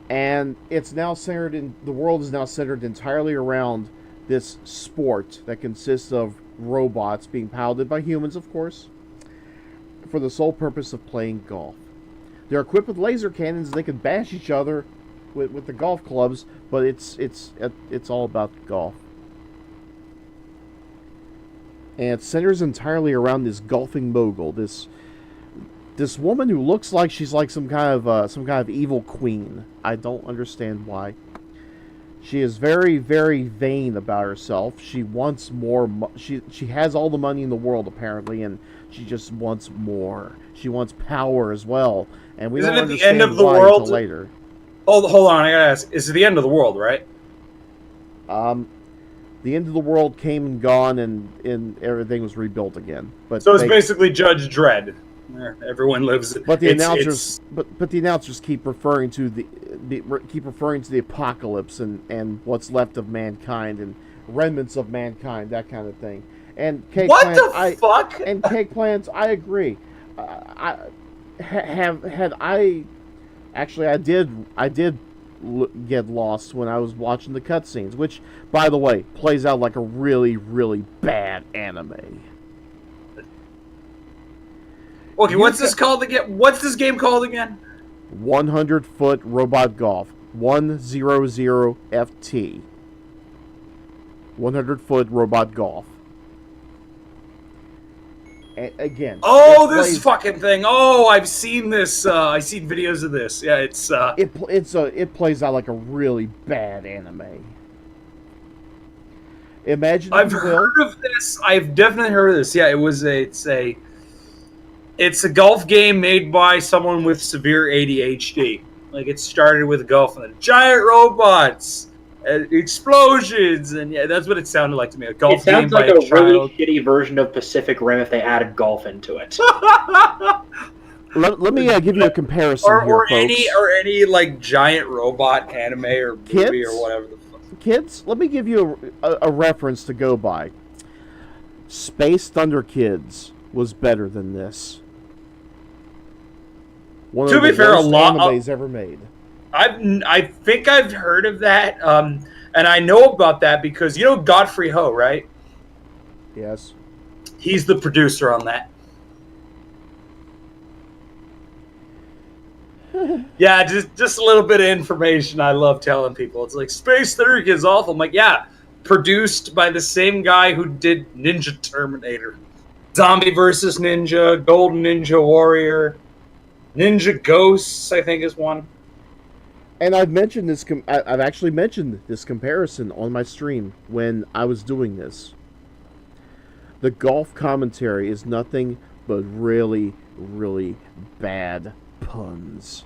and it's now the world is now centered entirely around this sport that consists of robots being piloted by humans, of course, for the sole purpose of playing golf. They're equipped with laser cannons. They can bash each other with the golf clubs, but it's all about golf. And it centers entirely around this golfing mogul, this woman who looks like she's like some kind of evil queen. I don't understand why. She is very, very vain about herself. She wants more. She has all the money in the world apparently, and she just wants more. She wants power as well, and we don't understand why until later. Hold on, I gotta ask. Is it the end of the world, right? The end of the world came and gone, and everything was rebuilt again. But so it's basically Judge Dredd. Everyone lives. But the announcers keep referring to the apocalypse and what's left of mankind and remnants of mankind, that kind of thing. And cake What plants, the fuck? And cake plants, I agree. Actually, I did get lost when I was watching the cutscenes, which, by the way, plays out like a really, really bad anime. Okay, what's this called again? What's this game called again? 100-foot robot golf. 100 FT. 100-foot robot golf. Again. Oh, this fucking thing. Oh, I've seen this. I've seen videos of this. Yeah, it's. It plays out like a really bad anime. Imagine. I've heard of this. I've definitely heard of this. Yeah, it's a golf game made by someone with severe ADHD. Like, it started with golf and then giant robots, and explosions, and yeah, that's what it sounded like to me. A golf game by a really child. shitty version of Pacific Rim if they added golf into it. Let me give you a comparison here, folks. Any like giant robot anime or movie Kids? or whatever the fuck. Kids, let me give you a reference to go by. Space Thunder Kids was better than this. One To of be the fair, a worst lot animes ever made. I think I've heard of that, and I know about that because you know Godfrey Ho, right? Yes. He's the producer on that. Yeah, just a little bit of information I love telling people. It's like Space Thunder is awful. I'm like, yeah, produced by the same guy who did Ninja Terminator, Zombie vs. Ninja, Golden Ninja Warrior, Ninja Ghosts, I think is one. And I've mentioned this. I've actually mentioned this comparison on my stream when I was doing this. The golf commentary is nothing but really, really bad puns.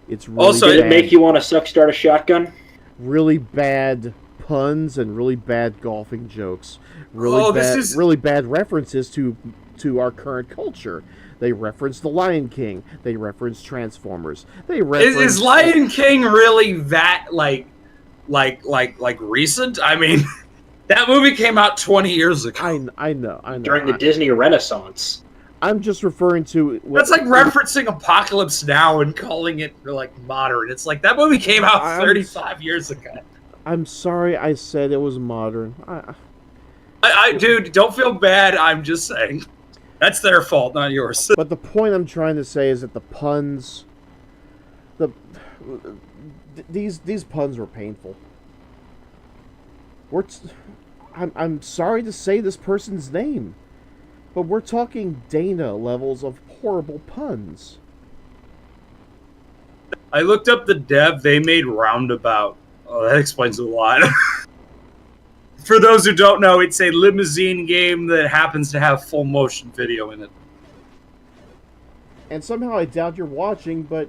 It's really Also, did it make you want to start a shotgun? Really bad puns and really bad golfing jokes. Really bad references to our current culture. They reference The Lion King. They reference Transformers. They reference. Is Lion King really that like recent? I mean, that movie came out 20 years ago. I know. During the Disney Renaissance. I'm just referring to. That's like referencing Apocalypse Now and calling it like modern. It's like that movie came out 35 years ago. I'm sorry, I said it was modern. Dude, don't feel bad. I'm just saying. That's their fault, not yours. But the point I'm trying to say is that the puns, these puns were painful. I'm sorry to say this person's name, but we're talking Dana levels of horrible puns. I looked up the dev. They made Roundabout. Oh, that explains a lot. For those who don't know, it's a limousine game that happens to have full motion video in it. And somehow I doubt you're watching, but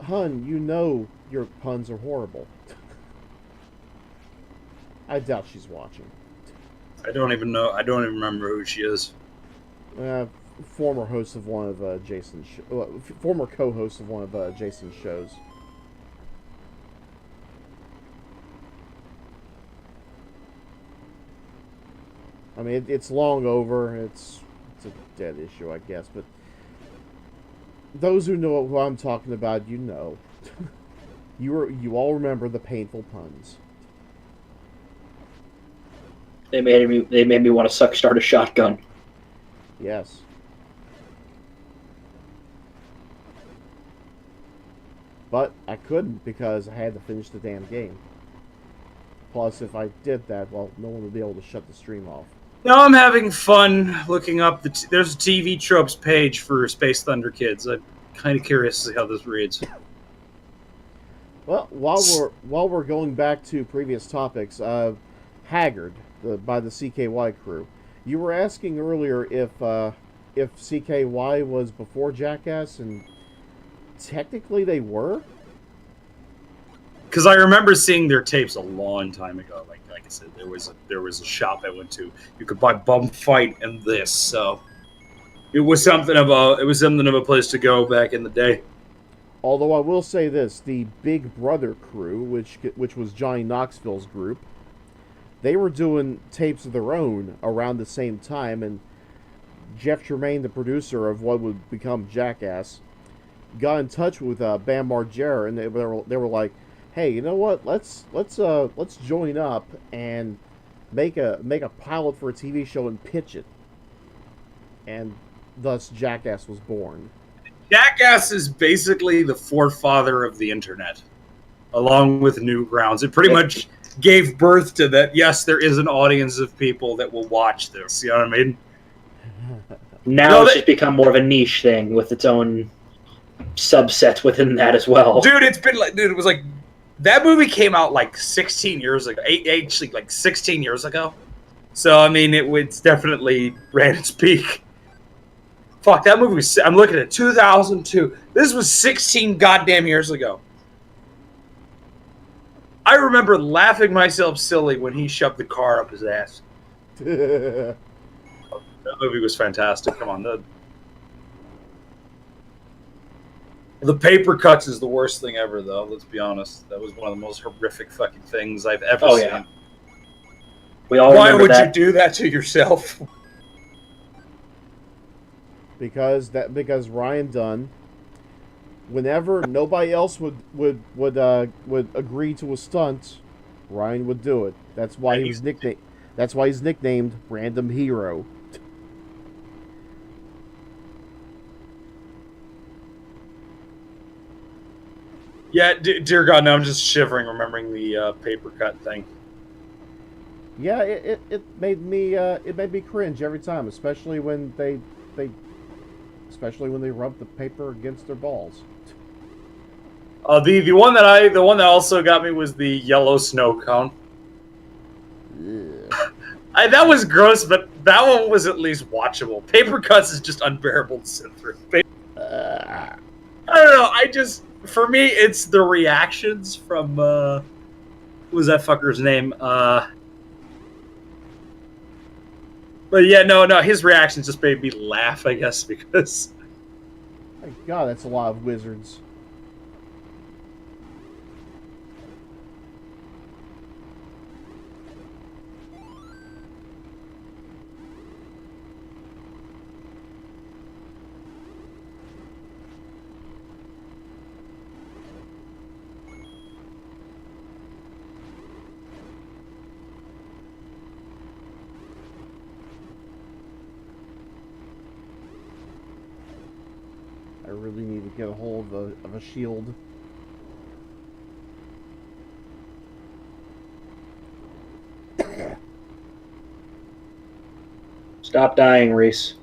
hun, you know your puns are horrible. I doubt she's watching. I don't even know. I don't even remember who she is. Former host of one of Jason's former co-host of one of Jason's shows. I mean, it's long over. It's a dead issue, I guess. But those who know who I'm talking about, you know. You all remember the painful puns. They made me want to start a shotgun. Yes. But I couldn't because I had to finish the damn game. Plus, if I did that, well, no one would be able to shut the stream off. Now I'm having fun looking up there's a TV tropes page for Space Thunder Kids. I'm kind of curious to see how this reads. Well, while we're going back to previous topics, Haggard by the CKY crew. You were asking earlier if CKY was before Jackass, and technically they were. Because I remember seeing their tapes a long time ago. Like I said, there was a shop I went to. You could buy Bum Fight and this, so it was something of a place to go back in the day. Although I will say this, the Big Brother crew, which was Johnny Knoxville's group, they were doing tapes of their own around the same time, and Jeff Tremaine, the producer of what would become Jackass, got in touch with Bam Margera, and they were like, "Hey, you know what? Let's join up and make a pilot for a TV show and pitch it." And thus Jackass was born. Jackass is basically the forefather of the internet, along with Newgrounds. It pretty much gave birth to that. Yes, there is an audience of people that will watch this. You know what I mean? Now it's just become more of a niche thing with its own subsets within that as well. Dude, it was like that movie came out like 16 years ago. Actually, like 16 years ago. So I mean, it's definitely ran its peak. Fuck, that movie was. I'm looking at 2002. This was 16 goddamn years ago. I remember laughing myself silly when he shoved the car up his ass. That movie was fantastic. Come on, the paper cuts is the worst thing ever, though. Let's be honest. That was one of the most horrific fucking things I've ever seen. Yeah. We all Why remember would that. you do that to yourself? Because Ryan Dunn, whenever nobody else would agree to a stunt, Ryan would do it. That's why he was nicknamed. That's why he's nicknamed Random Hero. Yeah, dear God, now I'm just shivering remembering the paper cut thing. Yeah, it made me cringe every time, especially when they rub the paper against their balls. The one that also got me was the yellow snow cone. That was gross, but that one was at least watchable. Paper cuts is just unbearable to sit through. I don't know. For me, it's the reactions from what was that fucker's name? But yeah, no, his reactions just made me laugh, I guess, because. My God, that's a lot of wizards. I really need to get a hold of a shield. Stop dying, Reese.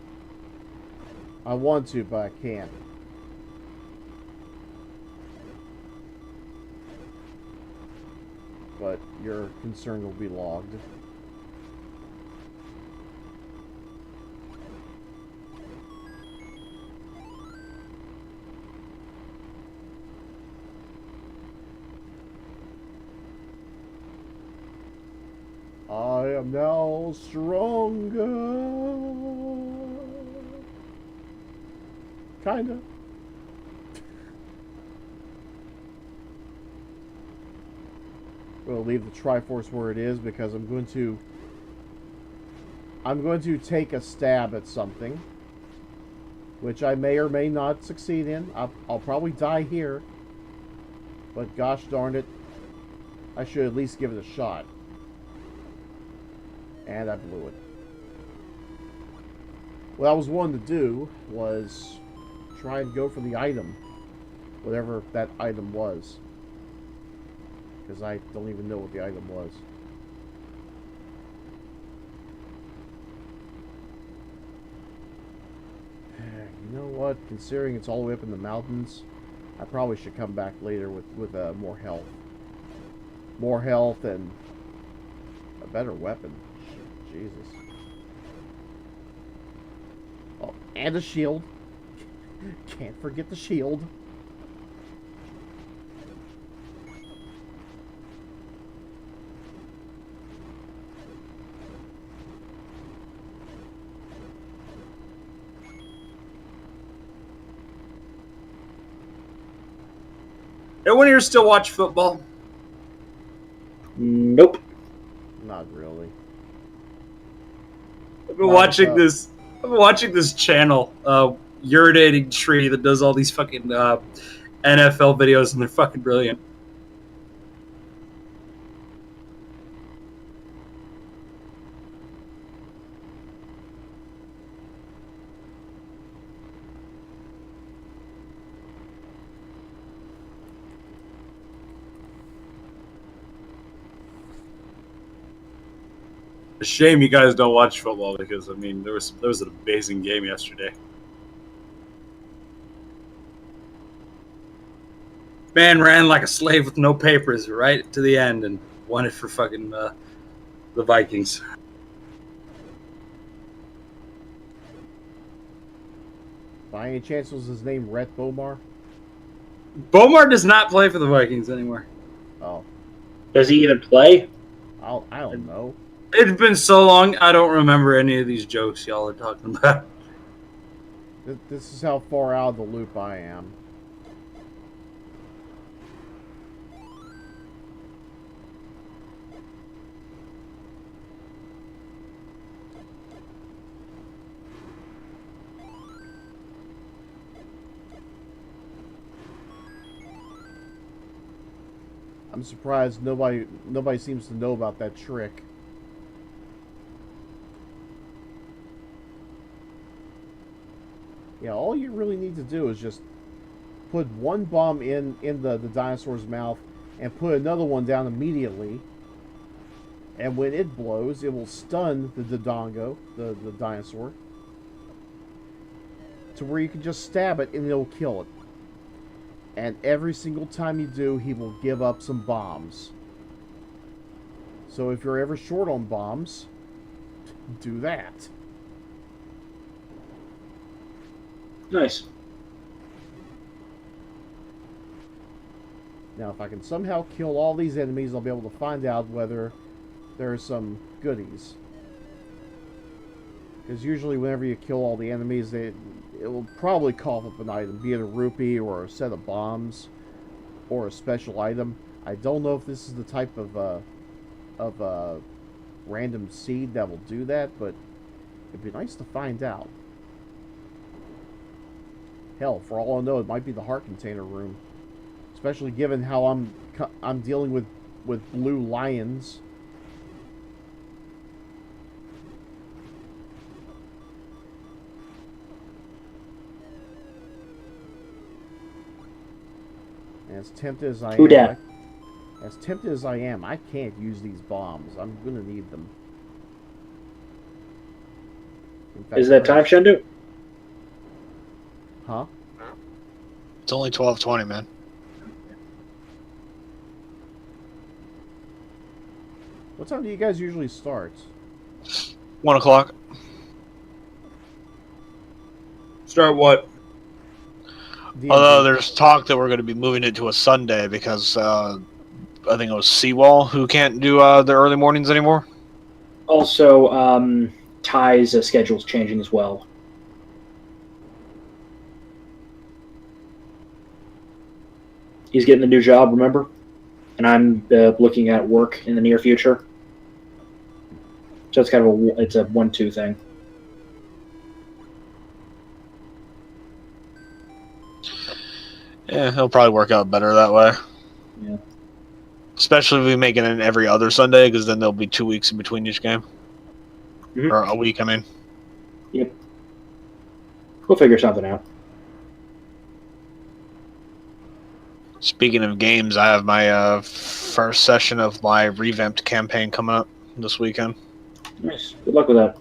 I want to, but I can't. But your concern will be logged. I am now stronger. Kinda. We'll leave the Triforce where it is because I'm going to take a stab at something, which I may or may not succeed in. I'll probably die here, but gosh darn it, I should at least give it a shot. And I blew it. What I was wanting to do was try and go for the item, whatever that item was, because I don't even know what the item was. You know what? Considering it's all the way up in the mountains, I probably should come back later with more health. More health and a better weapon. Jesus. Oh, and a shield. Can't forget the shield. Anyone here still watch football? Nope. Not really. been Wow, what's watching up? this. I've been watching this channel, urinating tree that does all these fucking NFL videos, and they're fucking brilliant. A shame you guys don't watch football because I mean there was an amazing game yesterday. Man ran like a slave with no papers right to the end and won it for fucking the Vikings. By any chance was his name Rhett Bomar? Bomar does not play for the Vikings anymore. Oh, Does he even play? I don't know. It's been so long, I don't remember any of these jokes y'all are talking about. This is how far out of the loop I am. I'm surprised nobody seems to know about that trick. Yeah, all you really need to do is just put one bomb in the dinosaur's mouth and put another one down immediately. And when it blows, it will stun the Dodongo, the dinosaur, to where you can just stab it and it'll kill it. And every single time you do, he will give up some bombs. So if you're ever short on bombs, do that. Nice. Now, if I can somehow kill all these enemies, I'll be able to find out whether there are some goodies. Because usually whenever you kill all the enemies, it will probably cough up an item, be it a rupee or a set of bombs or a special item. I don't know if this is the type of random seed that will do that, but it'd be nice to find out. Hell, for all I know, it might be the heart container room, especially given how I'm dealing with blue lions. As tempted as I Who am, dat? as tempted as I am, I can't use these bombs. I'm gonna need them. In fact, Is that time, Shendu? Huh? It's only 12:20, man. What time do you guys usually start? 1 o'clock. Start what? D&D. Although there's talk that we're going to be moving it to a Sunday because I think it was Seawall who can't do the early mornings anymore. Also, Ty's schedule's changing as well. He's getting a new job, remember? And I'm looking at work in the near future. So it's kind of it's a 1-2 thing. Yeah, it'll probably work out better that way. Yeah. Especially if we make it in every other Sunday, because then there'll be 2 weeks in between each game. Mhm. Or a week, I mean. Yep. We'll figure something out. Speaking of games, I have my first session of my revamped campaign coming up this weekend. Nice. Good luck with that.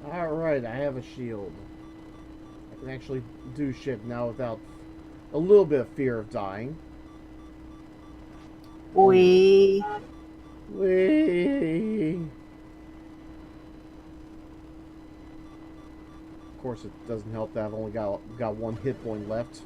Alright, I have a shield. I can actually do shit now without a little bit of fear of dying. We. Whee! Of course, it doesn't help that I've only got one hit point left.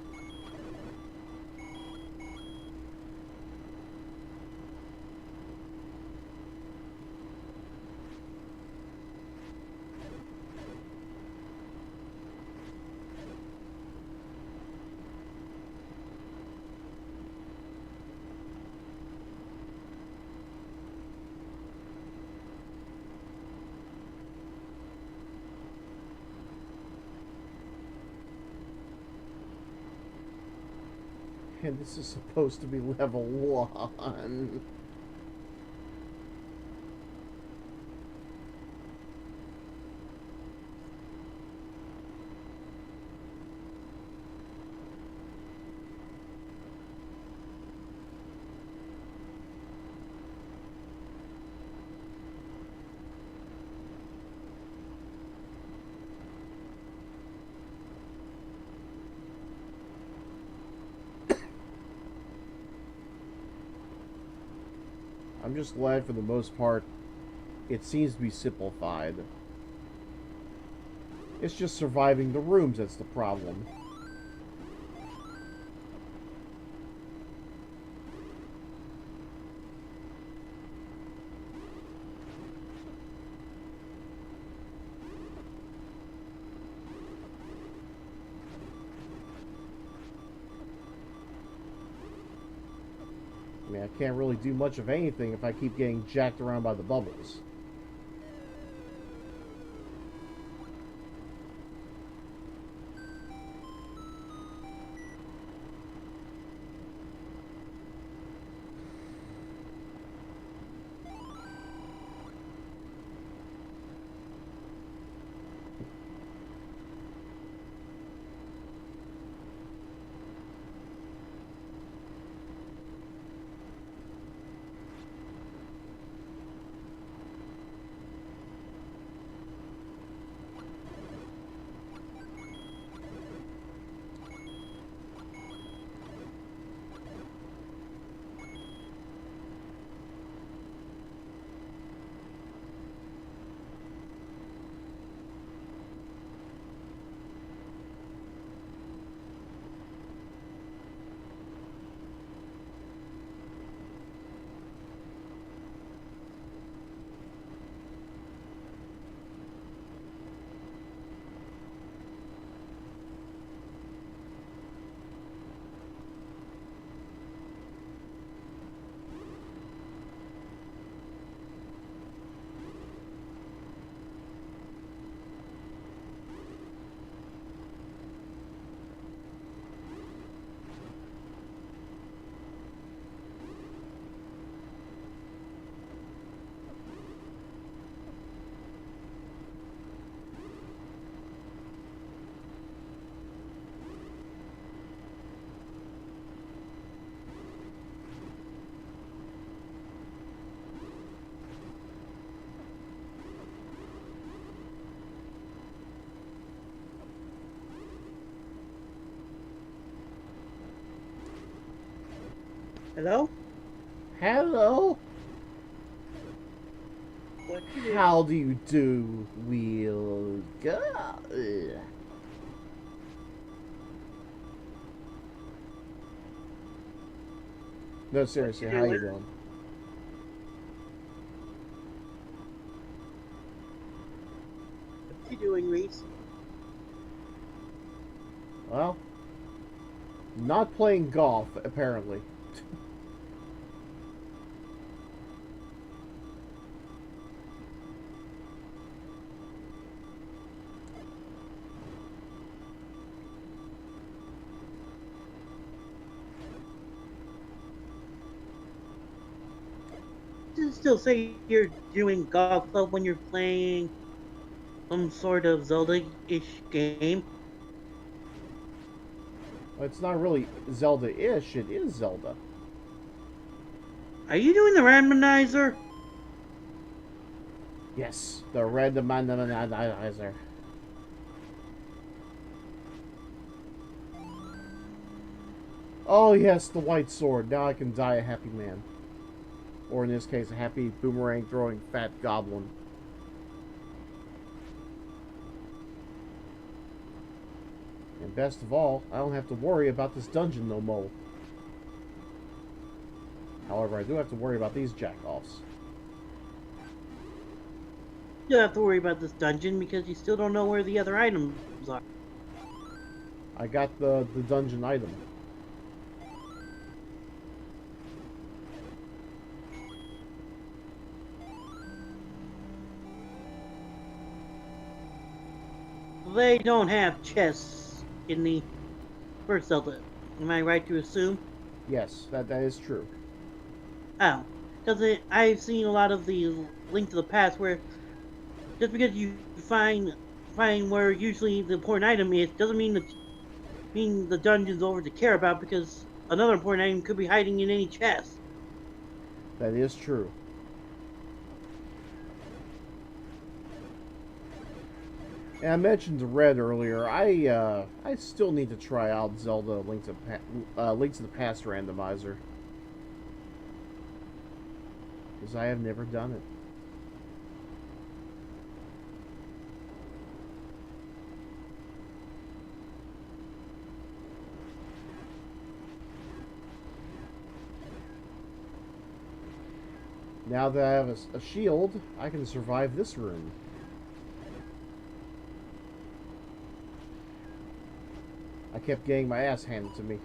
And this is supposed to be level 1. I'm just glad for the most part it seems to be simplified. It's just surviving the rooms that's the problem. I mean, I can't really do much of anything if I keep getting jacked around by the bubbles. Hello? Hello? What you doing? How do you do, Wheel Girl? No, seriously, how you doing? What you doing, Reese? Well, not playing golf, apparently. You still say you're doing golf club when you're playing some sort of Zelda-ish game? Well, it's not really Zelda-ish, it is Zelda. Are you doing the randomizer? Yes, the randomizer. Oh yes, the white sword. Now I can die a happy man. Or in this case, a happy boomerang throwing fat goblin. And best of all, I don't have to worry about this dungeon no more. However, I do have to worry about these jack-offs. You don't have to worry about this dungeon because you still don't know where the other items are. I got the dungeon item. They don't have chests in the first Zelda. Am I right to assume? Yes, that is true. Oh, because I've seen a lot of the Link to the Past where just because you find where usually the important item is doesn't mean the dungeon's over to care about, because another important item could be hiding in any chest. That is true. And I mentioned to Red earlier, I still need to try out Zelda Link to the Past Randomizer. Because I have never done it. Now that I have a shield, I can survive this room. I kept getting my ass handed to me.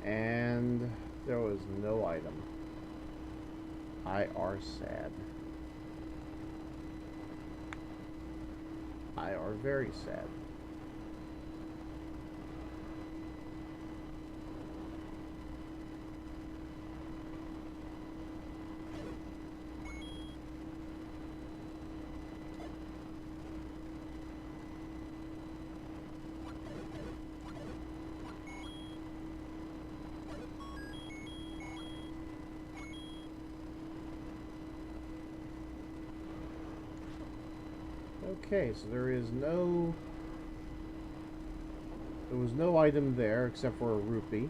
And there was no item. I are sad. I are very sad. Okay, so there was no item there except for a rupee.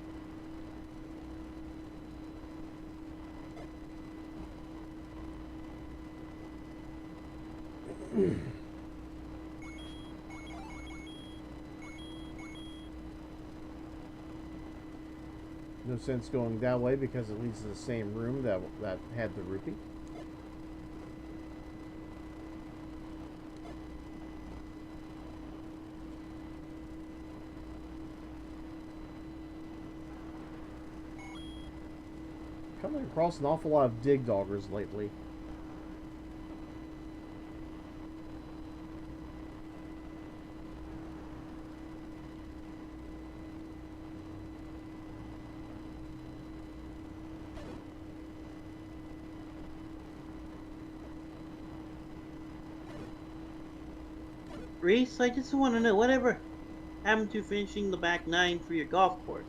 No sense going that way because it leads to the same room that had the rupee. Coming across an awful lot of dig doggers lately. Reese, I just want to know, whatever happened to finishing the back 9 for your golf course?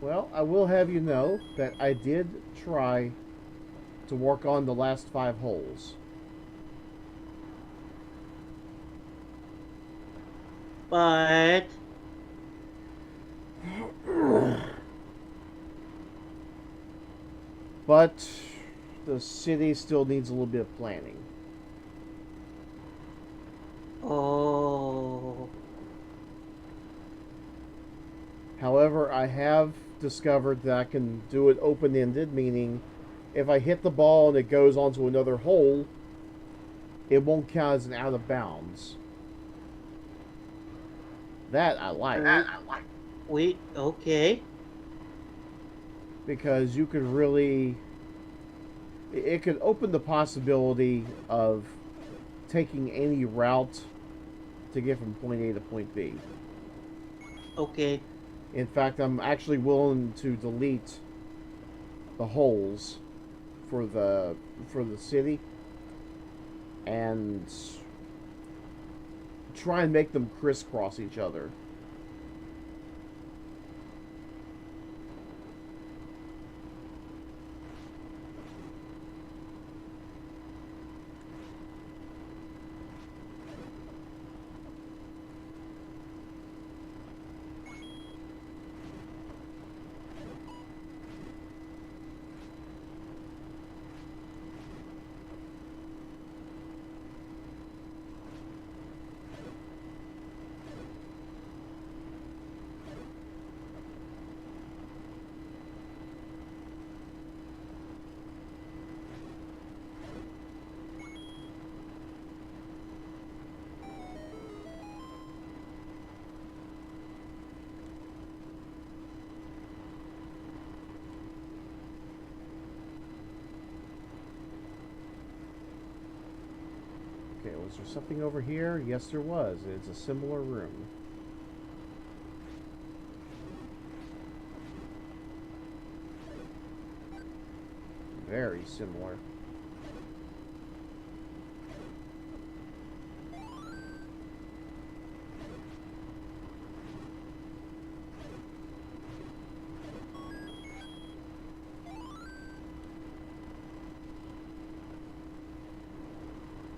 Well, I will have you know that I did try to work on the last 5 holes. But But the city still needs a little bit of planning. oh, However, I have discovered that I can do it open-ended, meaning if I hit the ball and it goes onto another hole, it won't count as an out of bounds. That I like. wait, okay. Because you could really... It could open the possibility of taking any route to get from point A to point B. Okay. In fact, I'm actually willing to delete the holes for the city and try and make them crisscross each other. Okay, was there something over here? Yes, there was. It's a similar room. Very similar.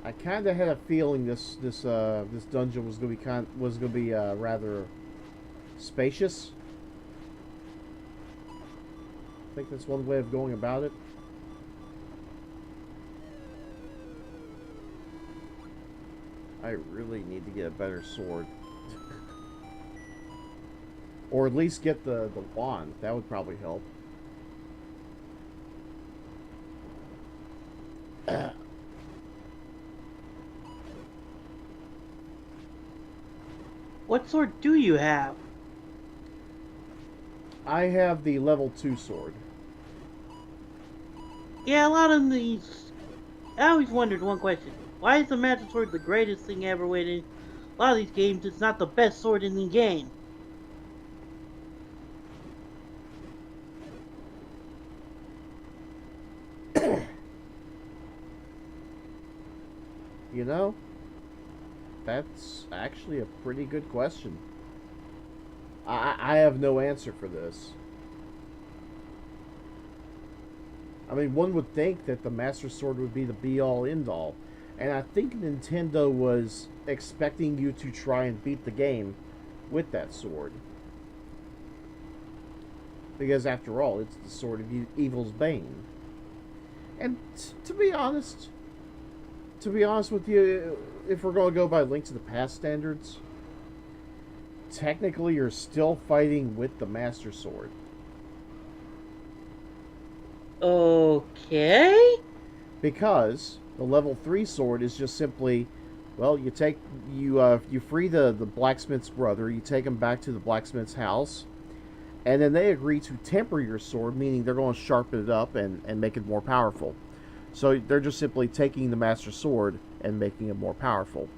I kind of had a feeling this dungeon was going to be rather spacious. I think that's one way of going about it. I really need to get a better sword. Or at least get the wand. That would probably help. What sword do you have? I have the level 2 sword. Yeah, a lot of these. I always wondered one question: why is the Master Sword the greatest thing ever? Waiting. A lot of these games, it's not the best sword in the game. You know, that's actually a pretty good question. I have no answer for this. I mean, one would think that the Master Sword would be the be-all, end-all. And I think Nintendo was expecting you to try and beat the game with that sword. Because after all, it's the sword of evil's bane. And to be honest with you, if we're going to go by Link to the Past standards, technically you're still fighting with the Master Sword. Okay. Because the level 3 sword is just simply, well, you free the blacksmith's brother, you take him back to the blacksmith's house, and then they agree to temper your sword, meaning they're going to sharpen it up and make it more powerful. So they're just simply taking the Master Sword and making it more powerful.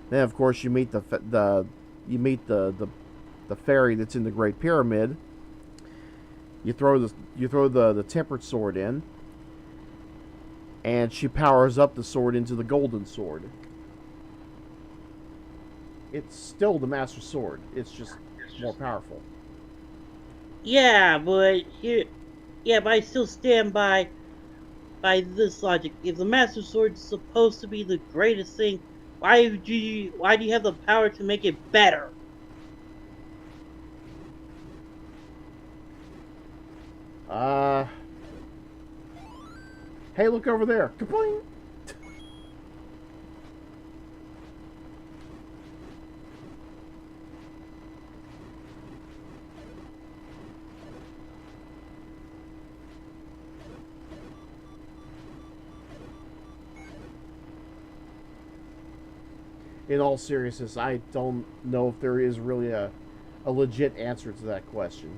Then, of course, you meet the fairy that's in the Great Pyramid. You throw the tempered sword in, and she powers up the sword into the golden sword. It's still the Master Sword. It's just more powerful. Yeah, but I still stand by this logic. If the Master Sword is supposed to be the greatest thing, why do you have the power to make it better? Hey, look over there. Kaboing! In all seriousness, I don't know if there is really a legit answer to that question.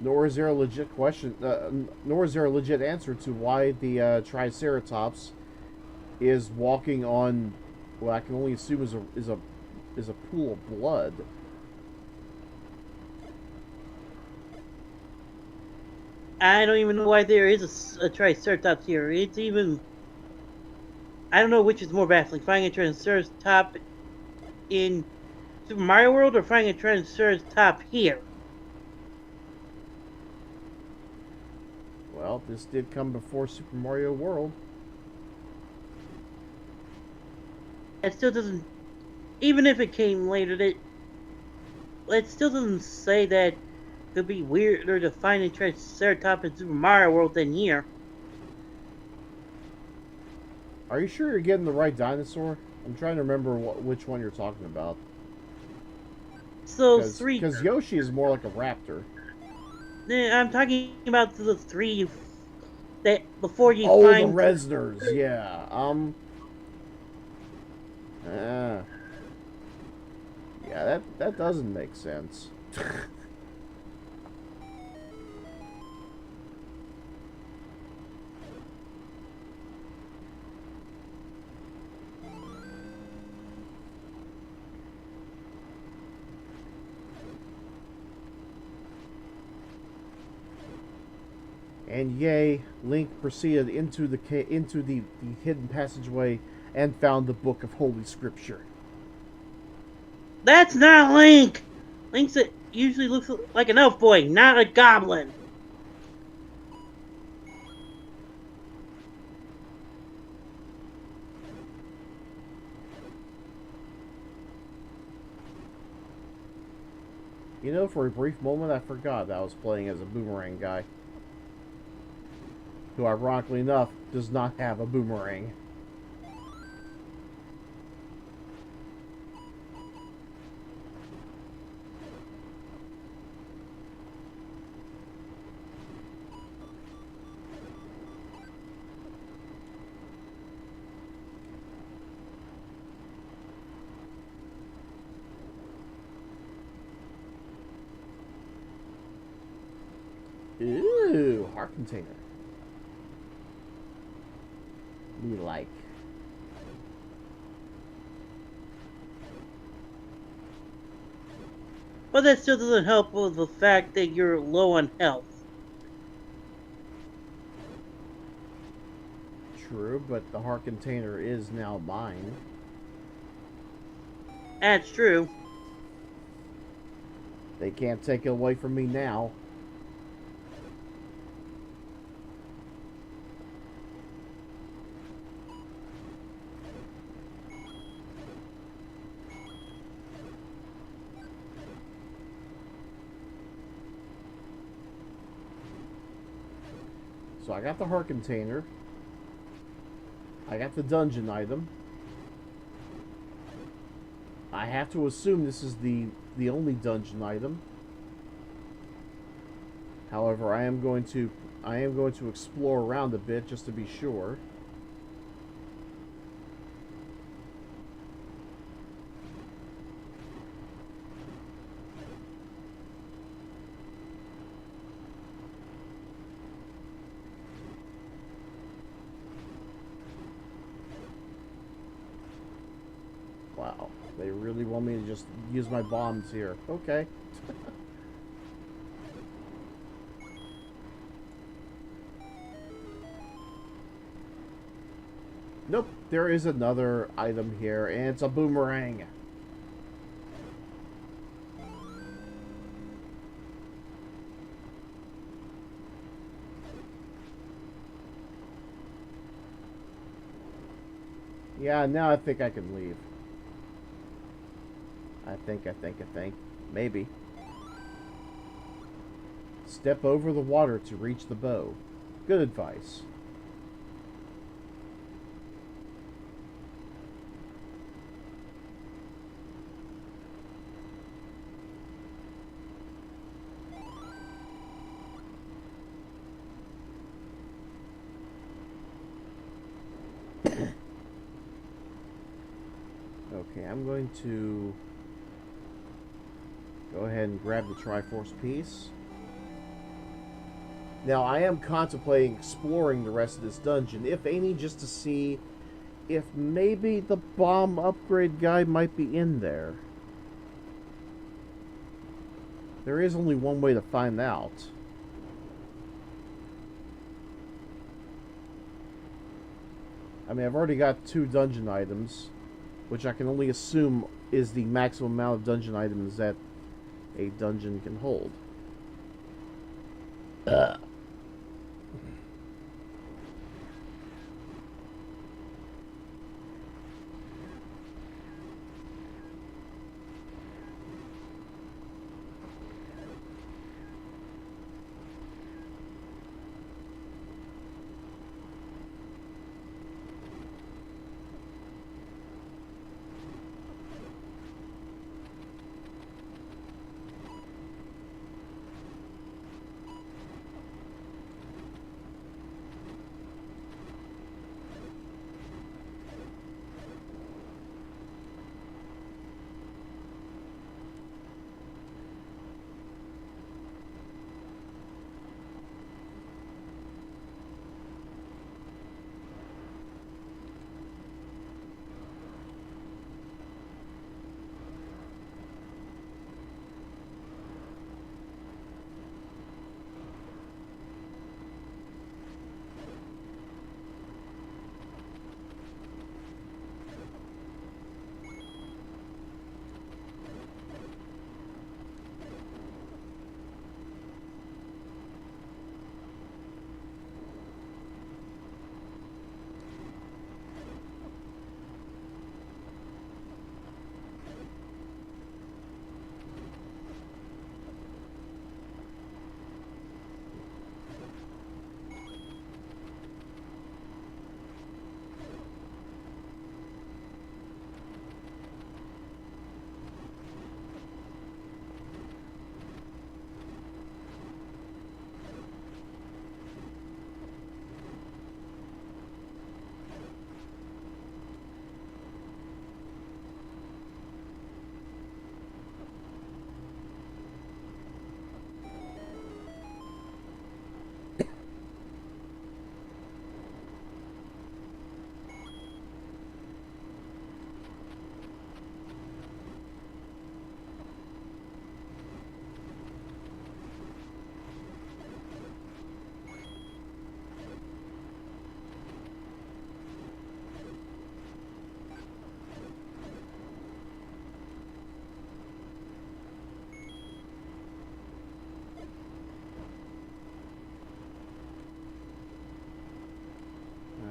Nor is there a legit question. Nor is there a legit answer to why the Triceratops is walking on what I can only assume is a pool of blood. I don't even know why there is a Triceratops here. It's even. I don't know which is more baffling: finding a Triceratops in Super Mario World or finding a Triceratops here. Well, this did come before Super Mario World. It still doesn't. Even if it came later, it still doesn't say that it could be weirder to find a Triceratops in Super Mario World than here. Are you sure you're getting the right dinosaur? I'm trying to remember which one you're talking about. So three. Because Yoshi is more like a raptor. I'm talking about the three that before you Oh, find. the Resners, yeah. Yeah, that doesn't make sense. And yay, Link proceeded into the hidden passageway and found the book of Holy Scripture. That's not Link! Link usually looks like an elf boy, not a goblin. You know, for a brief moment, I forgot that I was playing as a boomerang guy. Who, ironically enough, does not have a boomerang. Ooh, heart container. Me like. But that still doesn't help with the fact that you're low on health. True, but the heart container is now mine. That's true. They can't take it away from me now. So I got the heart container. I got the dungeon item. I have to assume this is the only dungeon item. However, I am going to explore around a bit just to be sure. Wow, they really want me to just use my bombs here. Okay. Nope, there is another item here, and it's a boomerang. Yeah, now I think I can leave. I think. Maybe. Step over the water to reach the bow. Good advice. Okay, I'm going to go ahead and grab the Triforce piece. Now, I am contemplating exploring the rest of this dungeon, if any, just to see if maybe the bomb upgrade guy might be in there. There is only one way to find out. I mean, I've already got 2 dungeon items, which I can only assume is the maximum amount of dungeon items that a dungeon can hold.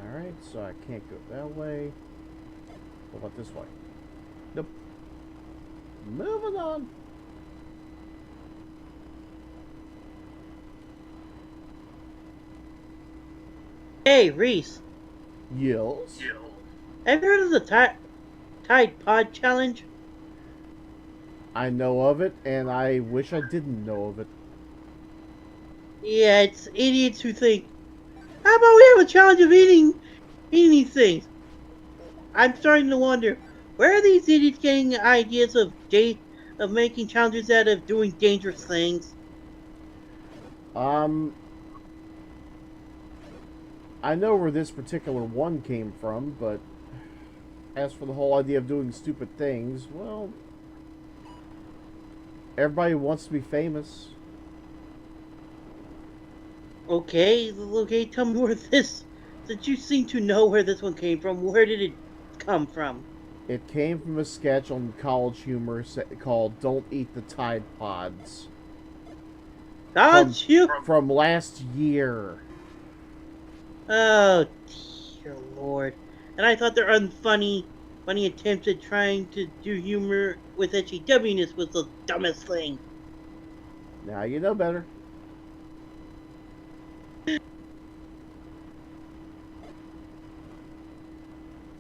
Alright, so I can't go that way. What about this way? Nope. Moving on. Hey, Reese. Yes? Have you heard of the Tide Pod Challenge? I know of it, and I wish I didn't know of it. Yeah, it's idiots who think, how about we have a challenge of eating these things? I'm starting to wonder, where are these idiots getting ideas of making challenges out of doing dangerous things? I know where this particular one came from, but as for the whole idea of doing stupid things, well, everybody wants to be famous. Okay, tell me where this... Since you seem to know where this one came from, where did it come from? It came from a sketch on College Humor called Don't Eat the Tide Pods. College Humor? From last year. Oh, dear Lord. And I thought their funny attempts at trying to do humor with HEW-ness was the dumbest thing. Now you know better.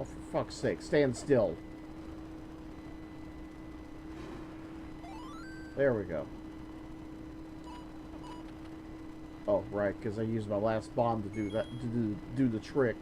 Oh, for fuck's sake, stand still. There we go. Oh, right, because I used my last bomb to do that, to do the trick.